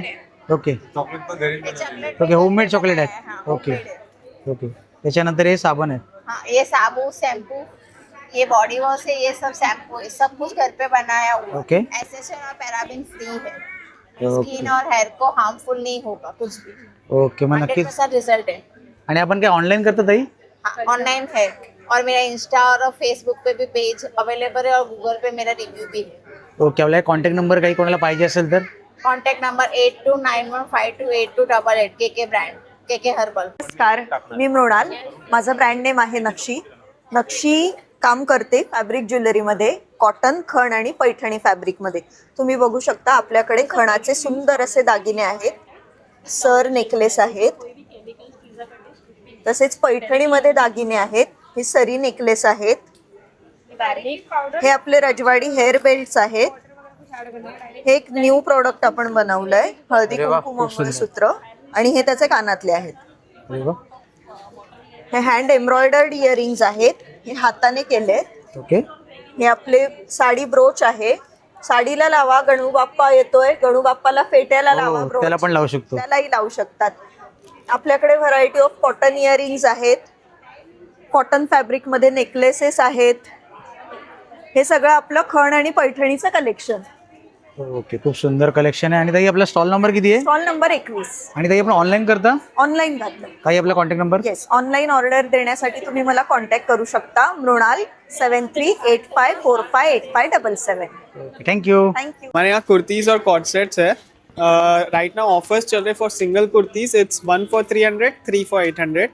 ओके ओके, होममेड चॉकलेट आहेत. ओके ओके, त्याच्यानंतर हे साबण आहेत. हाँ, ये साबुन, शैम्पू, ये बॉडी वॉश है, ये सब शैम्पू है, सब कुछ घर पे बनाया हुआ। ओके। एसेंशियल और पैराबिन फ्री है। स्किन और हेयर को हार्मफुल नहीं होगा कुछ भी। ओके, मग नक्कीच. 100% रिजल्ट है। आणि आपण काय ऑनलाईन करतो ताई. ऑनलाइन है, और मेरा इंस्टा और फेसबुक पे भी पेज अवेलेबल है, और गूगल पे मेरा रिव्यू भी है। ओके, आपल्याला कॉन्टॅक्ट नंबर काही कोणाला पाहिजे असेल तर. Contact number 8291528288 KK brand, KK herbal. नमस्कार, मी मृणाल, माझा ब्रँड नेम आहे नक्षी. नक्षी काम करते फॅब्रिक ज्वेलरीमध्ये, कॉटन, खण आणि पैठणी फॅब्रिकमध्ये. तुम्ही बघू शकता आपल्याकडे खणाचे सुंदर असे दागिने आहेत, सर नेकलेस आहेत, तसेच पैठणीमध्ये दागिने आहेत, हे सरी नेकलेस आहेत, हे आपले रजवाडी हेअर बेल्ट्स आहेत. हे एक न्यू प्रोडक्ट आपण बनवलंय, हळदी कुंकू मंगळसूत्र, आणि हे त्याचे कानातले आहेत. हे हँड एम्ब्रॉयडर्ड इयरिंग्स आहेत, हे हाताने केले. ओके, हे आपले साडी ब्रोच आहे, साडीला लावा, गणू बाप्पा येतोय, गणू बाप्पाला फेट्याला लावा, ब्रोच त्याला पण लावू शकतो. त्यालाही लावू शकतात. आपल्याकडे व्हरायटी ऑफ कॉटन इयरिंग्स आहेत, कॉटन फॅब्रिक मध्ये नेकलेसेस आहेत. हे सगळं आपलं खण आणि पैठणीचं कलेक्शन. ओके, खूप सुंदर कलेक्शन आहे. आणि ताई आपला स्टॉल नंबर किती आहे. Stall number 21. आणि ताई आपण ऑनलाईन करता. ऑनलाईन घातलं. काही आपला contact number. Yes, online order देण्यासाठी तुम्ही मला कॉन्टॅक्ट करू शकता. मृणाल 7385458577. थँक्यू. थँक्यू. हमारे यहाँ कुर्तीज़ और कॉर्ड सेट्स है. राइट नाउ ऑफर्स चल रहे for single kurtis. It's 1 for 300, 3 for 800.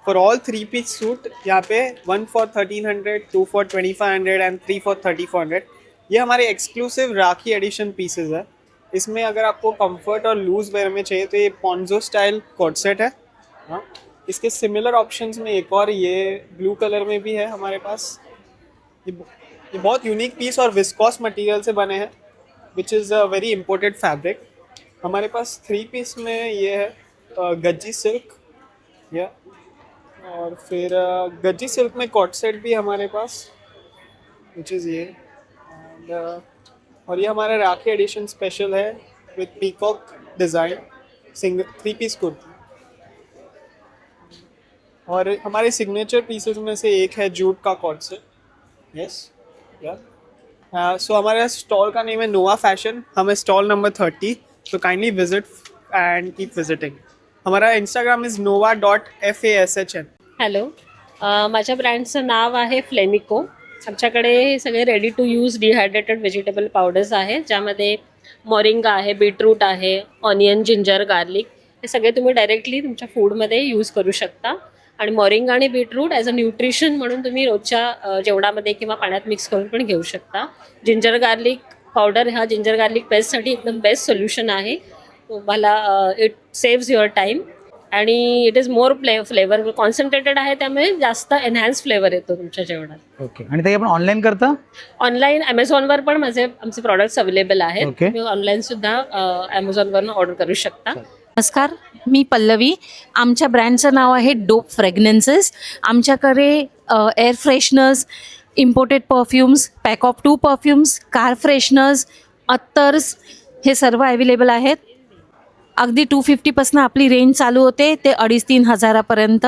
For all 3-piece सूट यहाँ पे 1 for 1300, 2 for 2500 एंड 3 for 3400. ये हमारे एक्सक्लूसिव राखी एडिशन पीसेज है. इसमें अगर आपको कंफर्ट और लूज वेयर में चाहिए तो ये पॉन्जो स्टाइल कॉर्ड सेट है. हाँ, इसके सिमिलर ऑप्शंस में एक और ये ब्लू कलर में भी है हमारे पास. ये बहुत यूनिक पीस और विस्कॉस मटेरियल से बने हैं, which is a very imported fabric. हमारे पास 3-piece में ये है गज्जी सिल्क, या और फिर गज्जी सिल्क में कॉट सेट भी हमारे पास, विच इज़ ये. और ये हमारा राखी एडिशन स्पेशल है with peacock design single 3-piece kurti. और हमारे सिग्नेचर पीसेस में से एक है जूट का coat set. Yes, yeah. So हमारे स्टॉल का नेम है नोवा फैशन. हमें स्टॉल नंबर 30, तो kindly visit and keep visiting. हमारा इंस्टाग्राम इज nova.fashn. हॅलो, माझ्या ब्रँडचं नाव आहे फ्लेमिको. आमच्याकडे सगळे ready to use dehydrated vegetable powders आहेत, ज्यामध्ये मोरिंगा आहे, बीटरूट आहे, ऑनियन, जिंजर, गार्लिक, हे सगळे तुम्ही डायरेक्टली तुमच्या फूडमध्ये यूज करू शकता. आणि मोरिंगा आणि बीटरूट ॲज अ न्यूट्रिशन म्हणून तुम्ही रोजच्या जेवणामध्ये किंवा पाण्यात मिक्स करून पण घेऊ शकता. जिंजर गार्लिक पावडर हा जिंजर गार्लिक पेस्टसाठी एकदम बेस्ट सोल्युशन आहे. तुम्हाला इट सेव्स युअर टाईम आणि it is more flavour concentrated आहे, त्यामुळे जास्त एनहान्स फ्लेवर येतो तुमच्या जेवणात. ओके, आणि ताई आपण ऑनलाईन करता. ऑनलाईन ॲमेझॉनवर पण आमचे प्रॉडक्ट्स अवेलेबल आहेत. ओके. तुम्ही ऑनलाईनसुद्धा ॲमेझॉनवरनं ऑर्डर करू शकता. नमस्कार, मी पल्लवी. आमच्या ब्रँडचं नाव आहे डोप फ्रेग्रन्सेस. आमच्याकडे air fresheners, imported perfumes, pack of 2 perfumes, car fresheners, अत्तर्स हे सर्व अवेलेबल आहेत. अगदी 250पासून आपली रेंज चालू होते ते 2,500-3,000 हजारापर्यंत.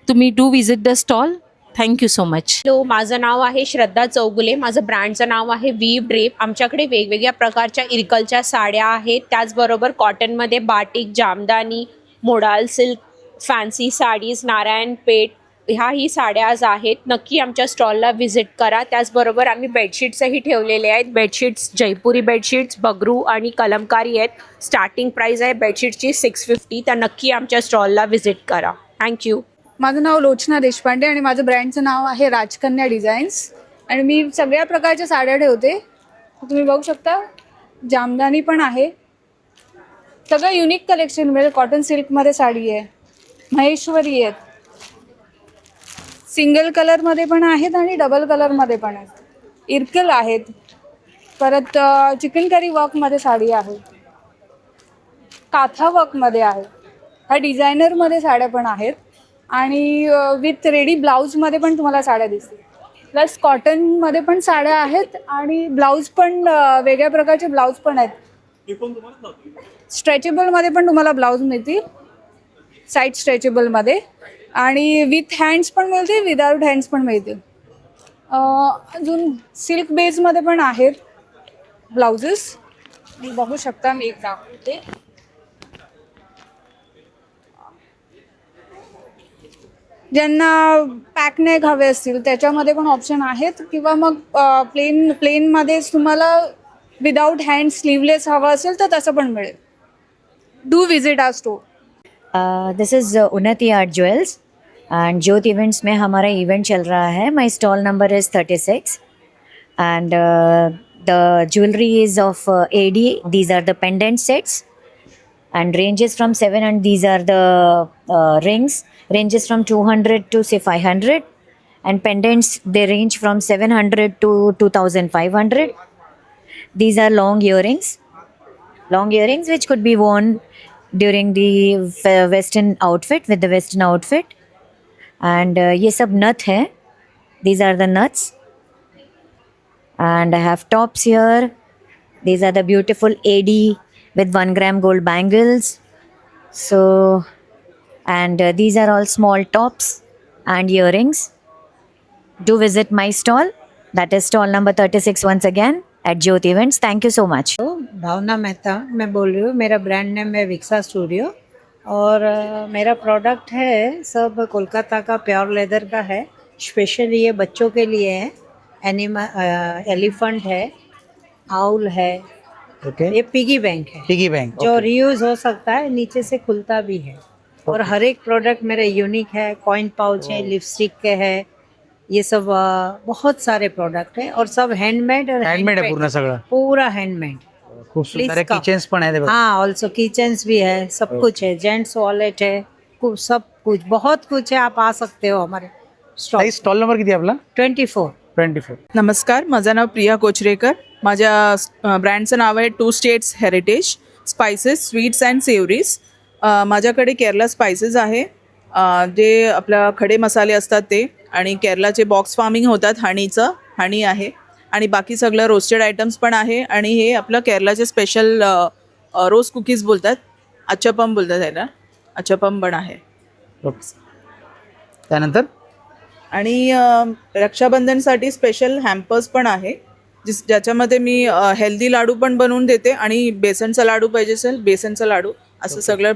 तुम्ही do visit the stall. Thank you so much. Hello, माझं नाव आहे श्रद्धा चौगुले. माझं ब्रँडचं नाव आहे वीव ड्रेप. आमच्याकडे वेगवेगळ्या प्रकारच्या इरकलच्या साड्या आहेत. त्याचबरोबर कॉटनमध्ये batik, Jamdani, modal silk, fancy saris, Narayanpeth ह्याही साड्या आज आहेत. नक्की आमच्या स्टॉलला व्हिजिट करा. त्याचबरोबर आम्ही बेडशीट्सही ठेवलेले आहेत. बेडशीट्स जयपुरी बेडशीट्स, बगरू आणि कलमकारी आहेत. स्टार्टिंग प्राईस आहे बेडशीटची 650. तर नक्की आमच्या स्टॉलला व्हिजिट करा. थँक्यू. माझं नाव लोचना देशपांडे आणि माझं ब्रँडचं नाव आहे राजकन्या डिझाईन्स. आणि मी सगळ्या प्रकारच्या साड्या ठेवते. तुम्ही बघू शकता जामदानी पण आहे. सगळं युनिक कलेक्शन मिळेल. कॉटन सिल्कमध्ये साडी आहे, महेश्वरी आहेत, सिंगल कलरमध्ये पण आहेत आणि डबल कलरमध्ये पण आहेत, इरकल आहेत, परत चिकनकरी वर्कमध्ये साडी आहे, काथा वर्कमध्ये आहे, ह्या डिझायनरमध्ये साड्या पण आहेत आणि विथ रेडी ब्लाऊजमध्ये पण तुम्हाला साड्या दिसतील. प्लस कॉटनमध्ये पण साड्या आहेत आणि ब्लाऊज पण वेगळ्या प्रकारचे ब्लाऊज पण आहेत. स्ट्रेचेबलमध्ये पण तुम्हाला ब्लाऊज मिळतील, साईड स्ट्रेचेबलमध्ये, आणि विथ हँड्स पण मिळतील, विदाऊट हँड्स पण मिळतील. अजून सिल्क बेसमध्ये पण आहेत ब्लाउजेस. बघू शकता, मी एक दाखवते. ज्यांना पॅक नेक हवे असतील त्याच्यामध्ये पण ऑप्शन आहेत, किंवा मग प्लेनमध्येच तुम्हाला विदाऊट हँड स्लीवलेस हवं असेल तर तसं पण मिळेल. Do visit our store. This is Unnati art jewels and Jyot events में हमारा इवेंट चल रहा है. My stall number is 36 and the jewellery is of AD. These are the pendant sets and ranges from 7, and these are the rings ranges from 200 to say 500, and pendants they range from 700 to 2,500. These are long earrings which could be worn during the western outfit, with the western outfit. And ye sab nut hai, these are the nuts. And I have tops here. These are the beautiful AD with 1 gram gold bangles. So, and these are all small tops and earrings. Do visit my stall. That is stall number 36 once again at Jyot Events. Thank you so much. भावना मेहता मैं बोल रही हूँ. मेरा brand name है विक्सा studio और मेरा product है सब कोलकाता का प्योर लेदर का है. स्पेशली ये बच्चों के लिए है. एलिफेंट है, आउल है. ये पिगी बैंक है. पिगी बैंक जो रीयूज हो सकता है, नीचे से खुलता भी है. और हर एक प्रोडक्ट मेरा यूनिक है. कॉइन पाउच है, लिपस्टिक के है, ये सब बहुत सारे प्रोडक्ट है और सब हैंडमेड. हैंडमेड है पूर्ण सगळं. पूरा हैंडमेड. खूप सुंदर किचन्स पण आहे. हाँ, ऑल्सो किचन्स भी है, सब कुछ है. जेंट्स वॉलेट है, सब कुछ, बहुत कुछ है. आप आ सकते हो हमारे स्टॉल. स्टॉल नंबर किती आपला? 24. नमस्कार, माझं नाव प्रिया कोचरेकर. माझ्या ब्रँडचं नाव आहे 2 states heritage spices, sweets and savouries. माझ्याकडे केरला स्पायसेस आहे, जे आपल्या खडे मसाले असतात ते, आणि केरलाचे बॉक्स फार्मिंग होतात, हनी आहे, आणि बाकी सगळं रोस्टेड आयटम्स पण आहे. आणि हे आपलं केरलाचे स्पेशल रोज कुकीज बोलतात, अच्चपम बोलतात त्याला, अच्चपम पण आहे. त्यानंतर आणि रक्षाबंधनसाठी स्पेशल हॅम्पर्स पण आहे, ज्याच्यामध्ये मी हेल्दी लाडू पण बनवून देते, आणि बेसनचा लाडू पाहिजे असेल बेसनचा लाडू, असं सगळं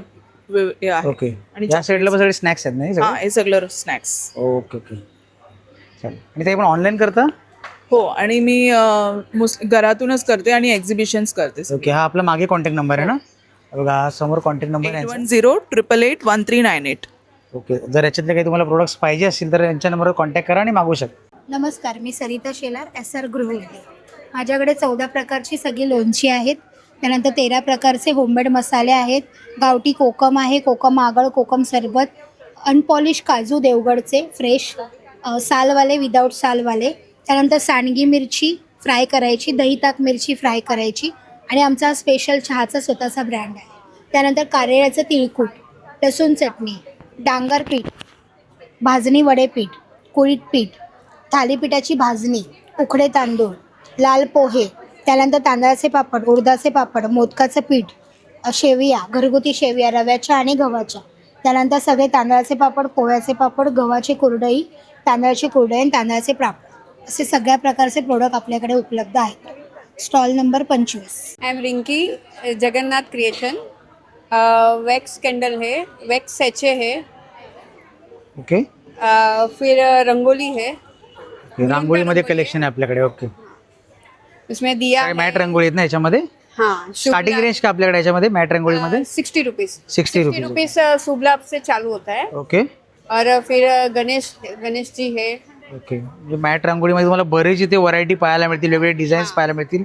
आहे. ओके. आणि या साईडला सगळे स्नॅक्स आहेत ना? हां, हे सगळं स्नॅक्स. Okay okay. चालेल. आणि ते पण ऑनलाईन करता? हो, आणि मी घरातूनच करते आणि एक्झिबिशन्स करते. ओके. हा आपला मागे कॉन्टॅक्ट नंबर आहे ना? बघा, हा समोर कॉन्टॅक्ट नंबर आहे. 8108881398. ओके. जर याच्यातले काही तुम्हाला प्रोडक्ट्स पाहिजे असतील तर यांच्या नंबरवर कॉन्टॅक्ट करा आणि मागवू शकता. नमस्कार, मी सरिता शेलार, SR गृहउद्योग. माझ्याकडे 14 प्रकारची सगळी लोणची आहेत. त्यानंतर 13 प्रकारचे होममेड मसाले आहेत. गावठी कोकम आहे, कोकम आगळ, कोकम सरबत, अनपॉलिश काजू देवगडचे फ्रेश, सालवाले, विदाऊट सालवाले. त्यानंतर सांडगी मिरची फ्राय करायची, दही ताक मिरची फ्राय करायची, आणि आमचा स्पेशल चहाचा स्वतःचा ब्रँड आहे. त्यानंतर कारळ्याचं तिळकूट, लसूण चटणी, डांगर पीठ, भाजणी वडे पीठ, कुळीत पीठ, थालीपीठाची भाजणी, उकडे तांदूळ, लाल पोहे, त्यानंतर तांदळाचे पापड, उडदाचे पापड, मोदकाचं पीठ, शेवया, घरगुती शेवया रव्याच्या आणि गव्हाच्या, त्यानंतर सगळे तांदळाचे पापड, पोह्याचे पापड, गव्हाची कुरडई, तांदळाची कुरडई आणि तांदळाचे पापड असे सगळ्या प्रकारचे प्रोडक्ट आपल्याकडे उपलब्ध आहेत. Stall number 25. I am Rinki, Jagannath creation. Wax candle है, वैक्स सेचे है, ओके. फिर रंगोली है, रांगोळीमध्ये कलेक्शन आहे आपल्याकडे. ओके. इसमें दिया काय मॅट रांगोळी आहेत ना याच्यामध्ये? हाँ. स्टार्टिंग रेंज का आपल्याकडे याच्यामध्ये मॅट रांगोळीमध्ये? 60 रुपीज़. 60 रुपीज. रुपीज़ शुभ-लाभ से चालू होता है. ओके. और फिर गणेश जी है. ओके. म्हणजे मॅट रांगोळीमध्ये तुम्हाला बरेच इथे व्हरायटी पाहायला मिळतील, वेगवेगळे डिझाईन्स पाहायला मिळतील.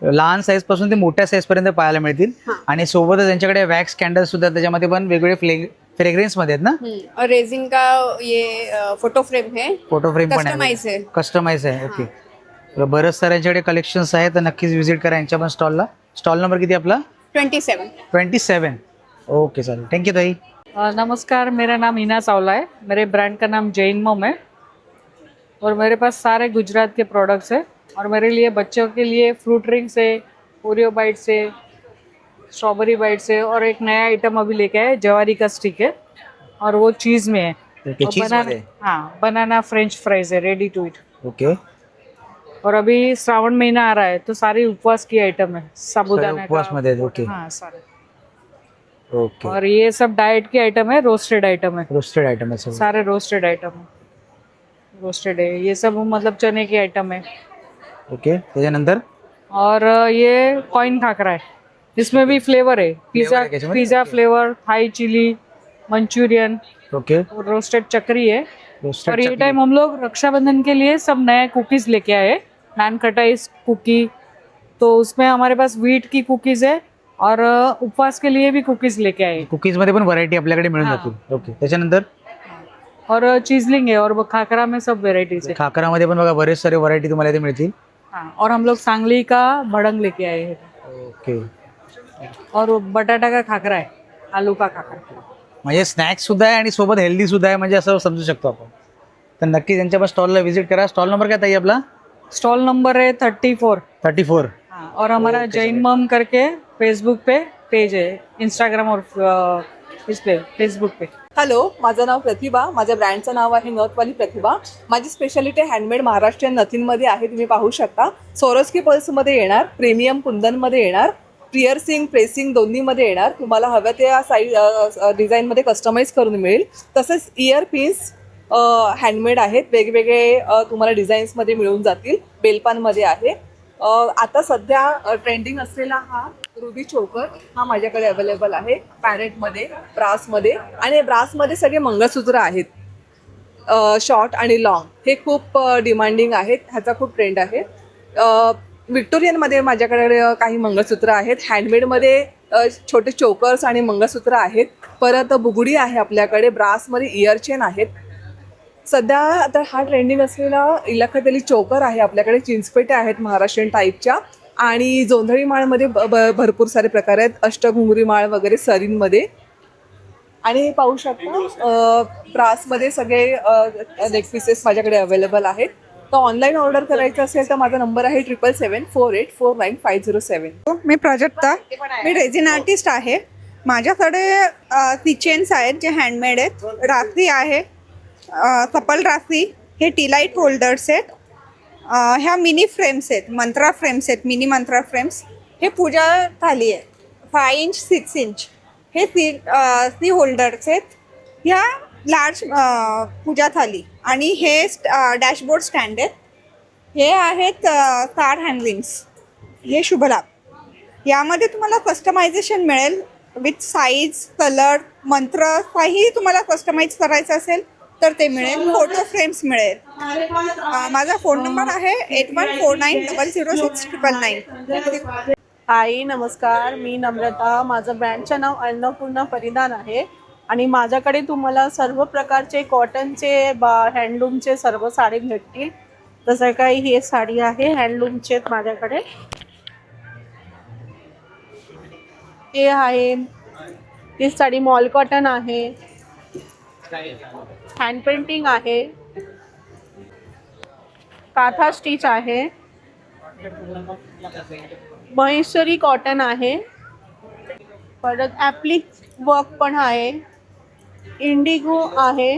लहान साईज पासून ते मोठ्या साईज पर्यंत पाहायला मिळतील. आणि सोबतच त्यांच्याकडे वॅक्स कॅन्डल सुद्धा त्याच्यामध्ये पण वेगवेगळे फ्रेग्रेन्स मध्ये आहेत ना. और रेजिन का ये फोटो फ्रेम है. फोटो फ्रेम पण कस्टमाइज है. कस्टमाइज आहे. ओके. बरेच सारे यांच्याकडे कलेक्शन्स आहेत, तर नक्कीच व्हिजिट करा यांच्या पण स्टॉलला. स्टॉल नंबर किती आपला? 27. 27. ओके, चालेल. थँक्यू ताई. नमस्कार, मेरा नाम हिना चावला है. मेरे ब्रांड का नाम जैन मॉम है और मेरे पास सारे गुजरात के प्रोडक्ट्स हैं. और मेरे लिए बच्चों के लिए फ्रूट रिंग्स है, ओरियो बाइट्स है, स्ट्रॉबेरी बाइट्स है, और एक नया आइटम अभी लेके आए जवारी का स्टिक है और वो चीज़ में है. ओके, चीज मध्ये. हाँ, बनाना फ्रेंच फ्राइज है, रेडी टू ईट. ओके. और अभी श्रावण महीना आ रहा है तो सारी उपवास की आइटम है, साबुदाना उपवास का. मध्ये. ओके. हाँ, सारे. ओके. और ये सब डाइट की आइटम है, रोस्टेड आइटम है, रोस्टेड आइटम है सब. सारे रोस्टेड आइटम है. रोस्टेड है ये सब, मतलब चने की आइटम है. ओके. त्याच्यानंतर और ये कॉइन खाकरा है, इसमें भी फ्लेवर है. Pizza flavour, Thai chilli, Manchurian. Okay. और रोस्टेड चकरी है. रोस्टेड और ये चकली. टाइम हम लोग रक्षाबंधन के लिए सब नए कुकीज़ लेके आए, नान खटाई कुकी. तो उसमें हमारे पास व्हीट की कुकीज़ है और उपवास के लिए भी कुकीज़ लेके आए. कुकीज मध्ये पण व्हरायटी आपल्याकडे मिळून जातील. ओके. त्याच्यानंतर और चीजलिंग है, और खाकरा में सब वेराइटीज है. खाकरामध्ये पण बघा बरेच सारे व्हरायटी तुम्हाला इथे मिळतील. हाँ, और हम लोग सांगली का भड़ंग लेके आए हैं. ओके. और बटाटा का खाकरा है, आलू का खाकरा. म्हणजे स्नॅक्स सुद्धा आहे आणि सोबत हेल्दी सुद्धा आहे, म्हणजे असं समजू शकतो आपण. तर नक्की त्यांच्या पण स्टॉलला व्हिजिट करा. स्टॉल नंबर काय ताई आपला? स्टॉल नंबर है 34. 34. हाँ, और हमारा जैन मम करके फेसबुक पे पेज है, इंस्टाग्राम और इस पे फेसबुक पे. हॅलो, माझं नाव प्रतिभा. माझ्या ब्रँडचं नाव आहे नथवाली प्रतिभा. माझी स्पेशालिटी हँडमेड महाराष्ट्रीयन नथींमध्ये आहे, तुम्ही पाहू शकता. सोरोस्की पल्समध्ये येणार, प्रीमियम कुंदनमध्ये येणार, पिअर्सिंग प्रेसिंग दोन्हीमध्ये येणार. तुम्हाला हव्या त्या डिझाईनमध्ये कस्टमाइज करून मिळेल. तसेच इयर पिन्स हँडमेड आहेत, वेगवेगळे तुम्हाला डिझाईन्समध्ये मिळून जातील. बेलपानमध्ये आहे. आता सध्या ट्रेंडिंग असलेला हा रुबी चोकर हा माझ्याकडे अवेलेबल आहे, पॅरेटमध्ये, ब्रासमध्ये. आणि ब्रासमध्ये सगळे मंगळसूत्र आहेत, शॉर्ट आणि लॉंग. हे खूप डिमांडिंग आहेत, ह्याचा खूप ट्रेंड आहे. विक्टोरियनमध्ये माझ्याकडे काही मंगळसूत्र आहेत. हँडमेडमध्ये छोटे चोकर्स आणि मंगळसूत्र आहेत. परत बुगडी आहे आपल्याकडे. ब्रासमध्ये इयर चेन आहेत. सध्या आता हा ट्रेंडिंग असलेला इलाखातली चोकर आहे आपल्याकडे. चिंचपेट्या आहेत महाराष्ट्रीयन टाईपच्या. आणि जोंधळी माळमध्ये भरपूर सारे प्रकार आहेत, अष्टघुंगरी माळ वगैरे सरींमध्ये. आणि हे पाहू शकता ब्रासमध्ये सगळे नेक पीसेस माझ्याकडे अवेलेबल आहेत. तर ऑनलाईन ऑर्डर करायचं असेल तर माझा नंबर आहे 7774849507. मी प्राजक्ता, मी रेझिन आर्टिस्ट आहे. माझ्याकडे किचेन्स आहेत जे हँडमेड आहेत. राखी आहे, कपल राखी. हे टी-लाईट होल्डर्स आहेत. ह्या मिनी फ्रेम्स आहेत, मंत्रा फ्रेम्स आहेत, मिनी मंत्रा फ्रेम्स. हे पूजा थाली आहे, 5 इंच 6 इंच. हे सी होल्डर्स आहेत. ह्या लार्ज पूजा थाली. आणि हे डॅशबोर्ड स्टँड आहेत. हे आहेत कार्ड हँडलिंग्स. हे शुभलाभ. यामध्ये तुम्हाला कस्टमायझेशन मिळेल विथ साईज, कलर, मंत्र. काही तुम्हाला कस्टमाइज करायचं असेल तर ते मिळेल. फोटो फ्रेम्स मिळेल. माझा फोन नंबर आहे 8149006999. हाय, नमस्कार. मी नम्रता. माझं ब्रँडचं नाव अन्नपूर्णा परिधान आहे. आणि माझ्याकडे तुम्हाला सर्व प्रकारचे कॉटनचे हँडलूमचे सर्व साडी भेटतील. जसं काही हे साडी आहे हँडलूमचे माझ्याकडे. हे आहे, ही साडी मॉल कॉटन आहे, हँड पेंटिंग आहे. काथा स्टिच आहे, महेश्वरी कॉटन आहे, परत ॲप्लिक वर्क पण आहे, इंडिगो आहे,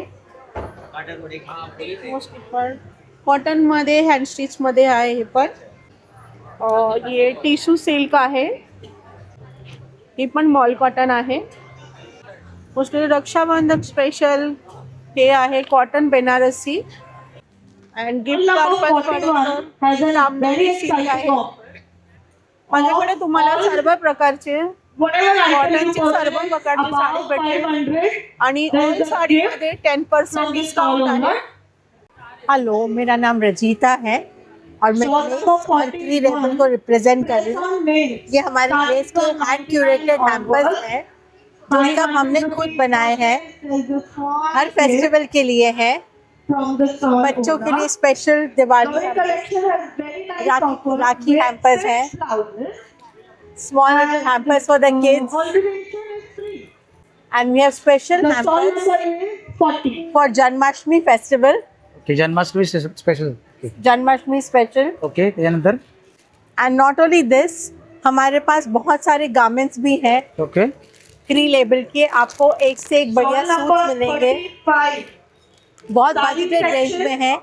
कॉटनमध्ये हँड स्टिचमध्ये आहे हे पण. ये टिश्यू सिल्क आहे, ही पण मॉल कॉटन आहे. मोस्टली रक्षाबंधन स्पेशल हे आहे कॉटन बेनारसी अँड गिफ्ट आहे. माझ्याकडे तुम्हाला सर्व प्रकारचे कॉटनचे सर्व प्रकारचे साडी भेटते आणि ऑल साडीमध्ये 10% डिस्काउंट आहे. हेलो, मेरा नाम रजीता है और मैं मर्करी रेमन को रिप्रेजेंट कर रही हूँ. ये हमारे लेस के हैंड क्यूरेटेड हैम्पर्स हैं जो सब हमने खुद बनाए हैं. हर फेस्टिवल के लिए है, बच्चों के लिए स्पेशल दिवाली राखी हैम्पर्स हैं, small little hampers for the kids, and we have special hampers for Janmashtami festival. Okay, Janmashtami special. Janmashtami special. Okay, त्यानंतर एंड नॉट ओनली दिस, हमारे पास बहुत सारे गारमेंट्स भी हैं. ओके, क्री लेबल के आपको एक से एक बढ़िया सूट मिलेंगे. बहुत बजटेड रेंज में है,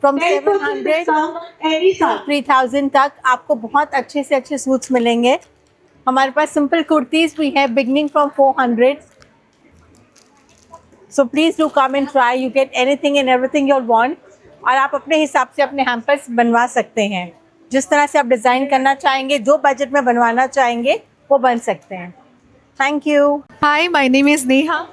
फ्रॉम 700 3000 तक आपको बहुत अच्छे से अच्छे सूट्स मिलेंगे. हमारे पास सिंपल कुर्तीज भी है beginning from 400. So please do come end try. You get anything end everything you want. और आप अपने हिसाब से अपने हैम्पर्स बनवा सकते हैं. जिस तरह से आप डिज़ाइन करना चाहेंगे, जो बजट में बनवाना चाहेंगे वो बन सकते हैं. Thank you. High, my name is Neha.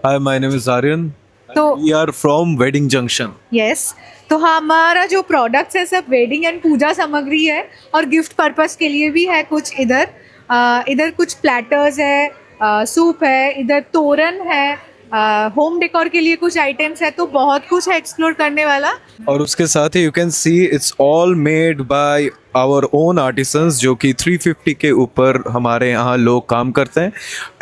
Hi, my name is Aryan. तो We are from Wedding Junction. Yes, तो हमारा जो प्रोडक्ट्स है सब वेडिंग एंड पूजा सामग्री है और गिफ्ट पर्पस के लिए भी है कुछ. इधर कुछ प्लेटर्स है, सूप है, इधर तोरण है, होम डेकोर के लिए कुछ आइटम्स है. तो बहुत कुछ है एक्सप्लोर करने वाला. और उसके साथ ही you can see it's all made by our own artisans जो कि 350 के ऊपर हमारे यहाँ लोग काम करते हैं.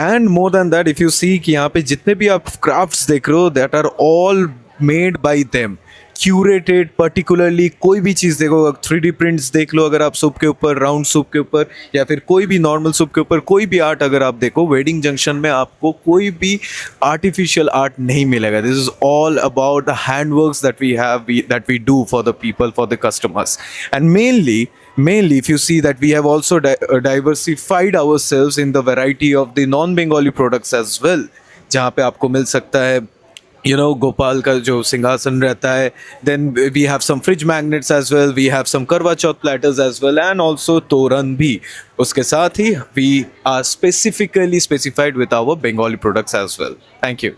And more than that, if you see कि यहाँ पे जितने भी आप क्राफ्ट्स देख रहे हो, that are all made by them, curated. Particularly कोई भी चीज़ देखो, 3D प्रिंट्स देख लो अगर आप सूप के ऊपर, राउंड सूप के ऊपर, या फिर कोई भी नॉर्मल सूप के ऊपर कोई भी आर्ट अगर आप देखो, वेडिंग जंक्शन में आपको कोई भी आर्टिफिशियल आर्ट नहीं मिलेगा. This is all about the hand works that we have, that we do for the people, for the customers. And mainly if you see that we have also diversified ourselves in the variety of the non-Bengali products as well, जहाँ पे आपको mill सकता है गोपाल का जो सिंहासन रहता है. Then we have some fridge magnets as well, we have some करवा चौथ platters as well, and also तोरण भी. उसके साथ ही we are specifically specified with our Bengali products as well. Thank you.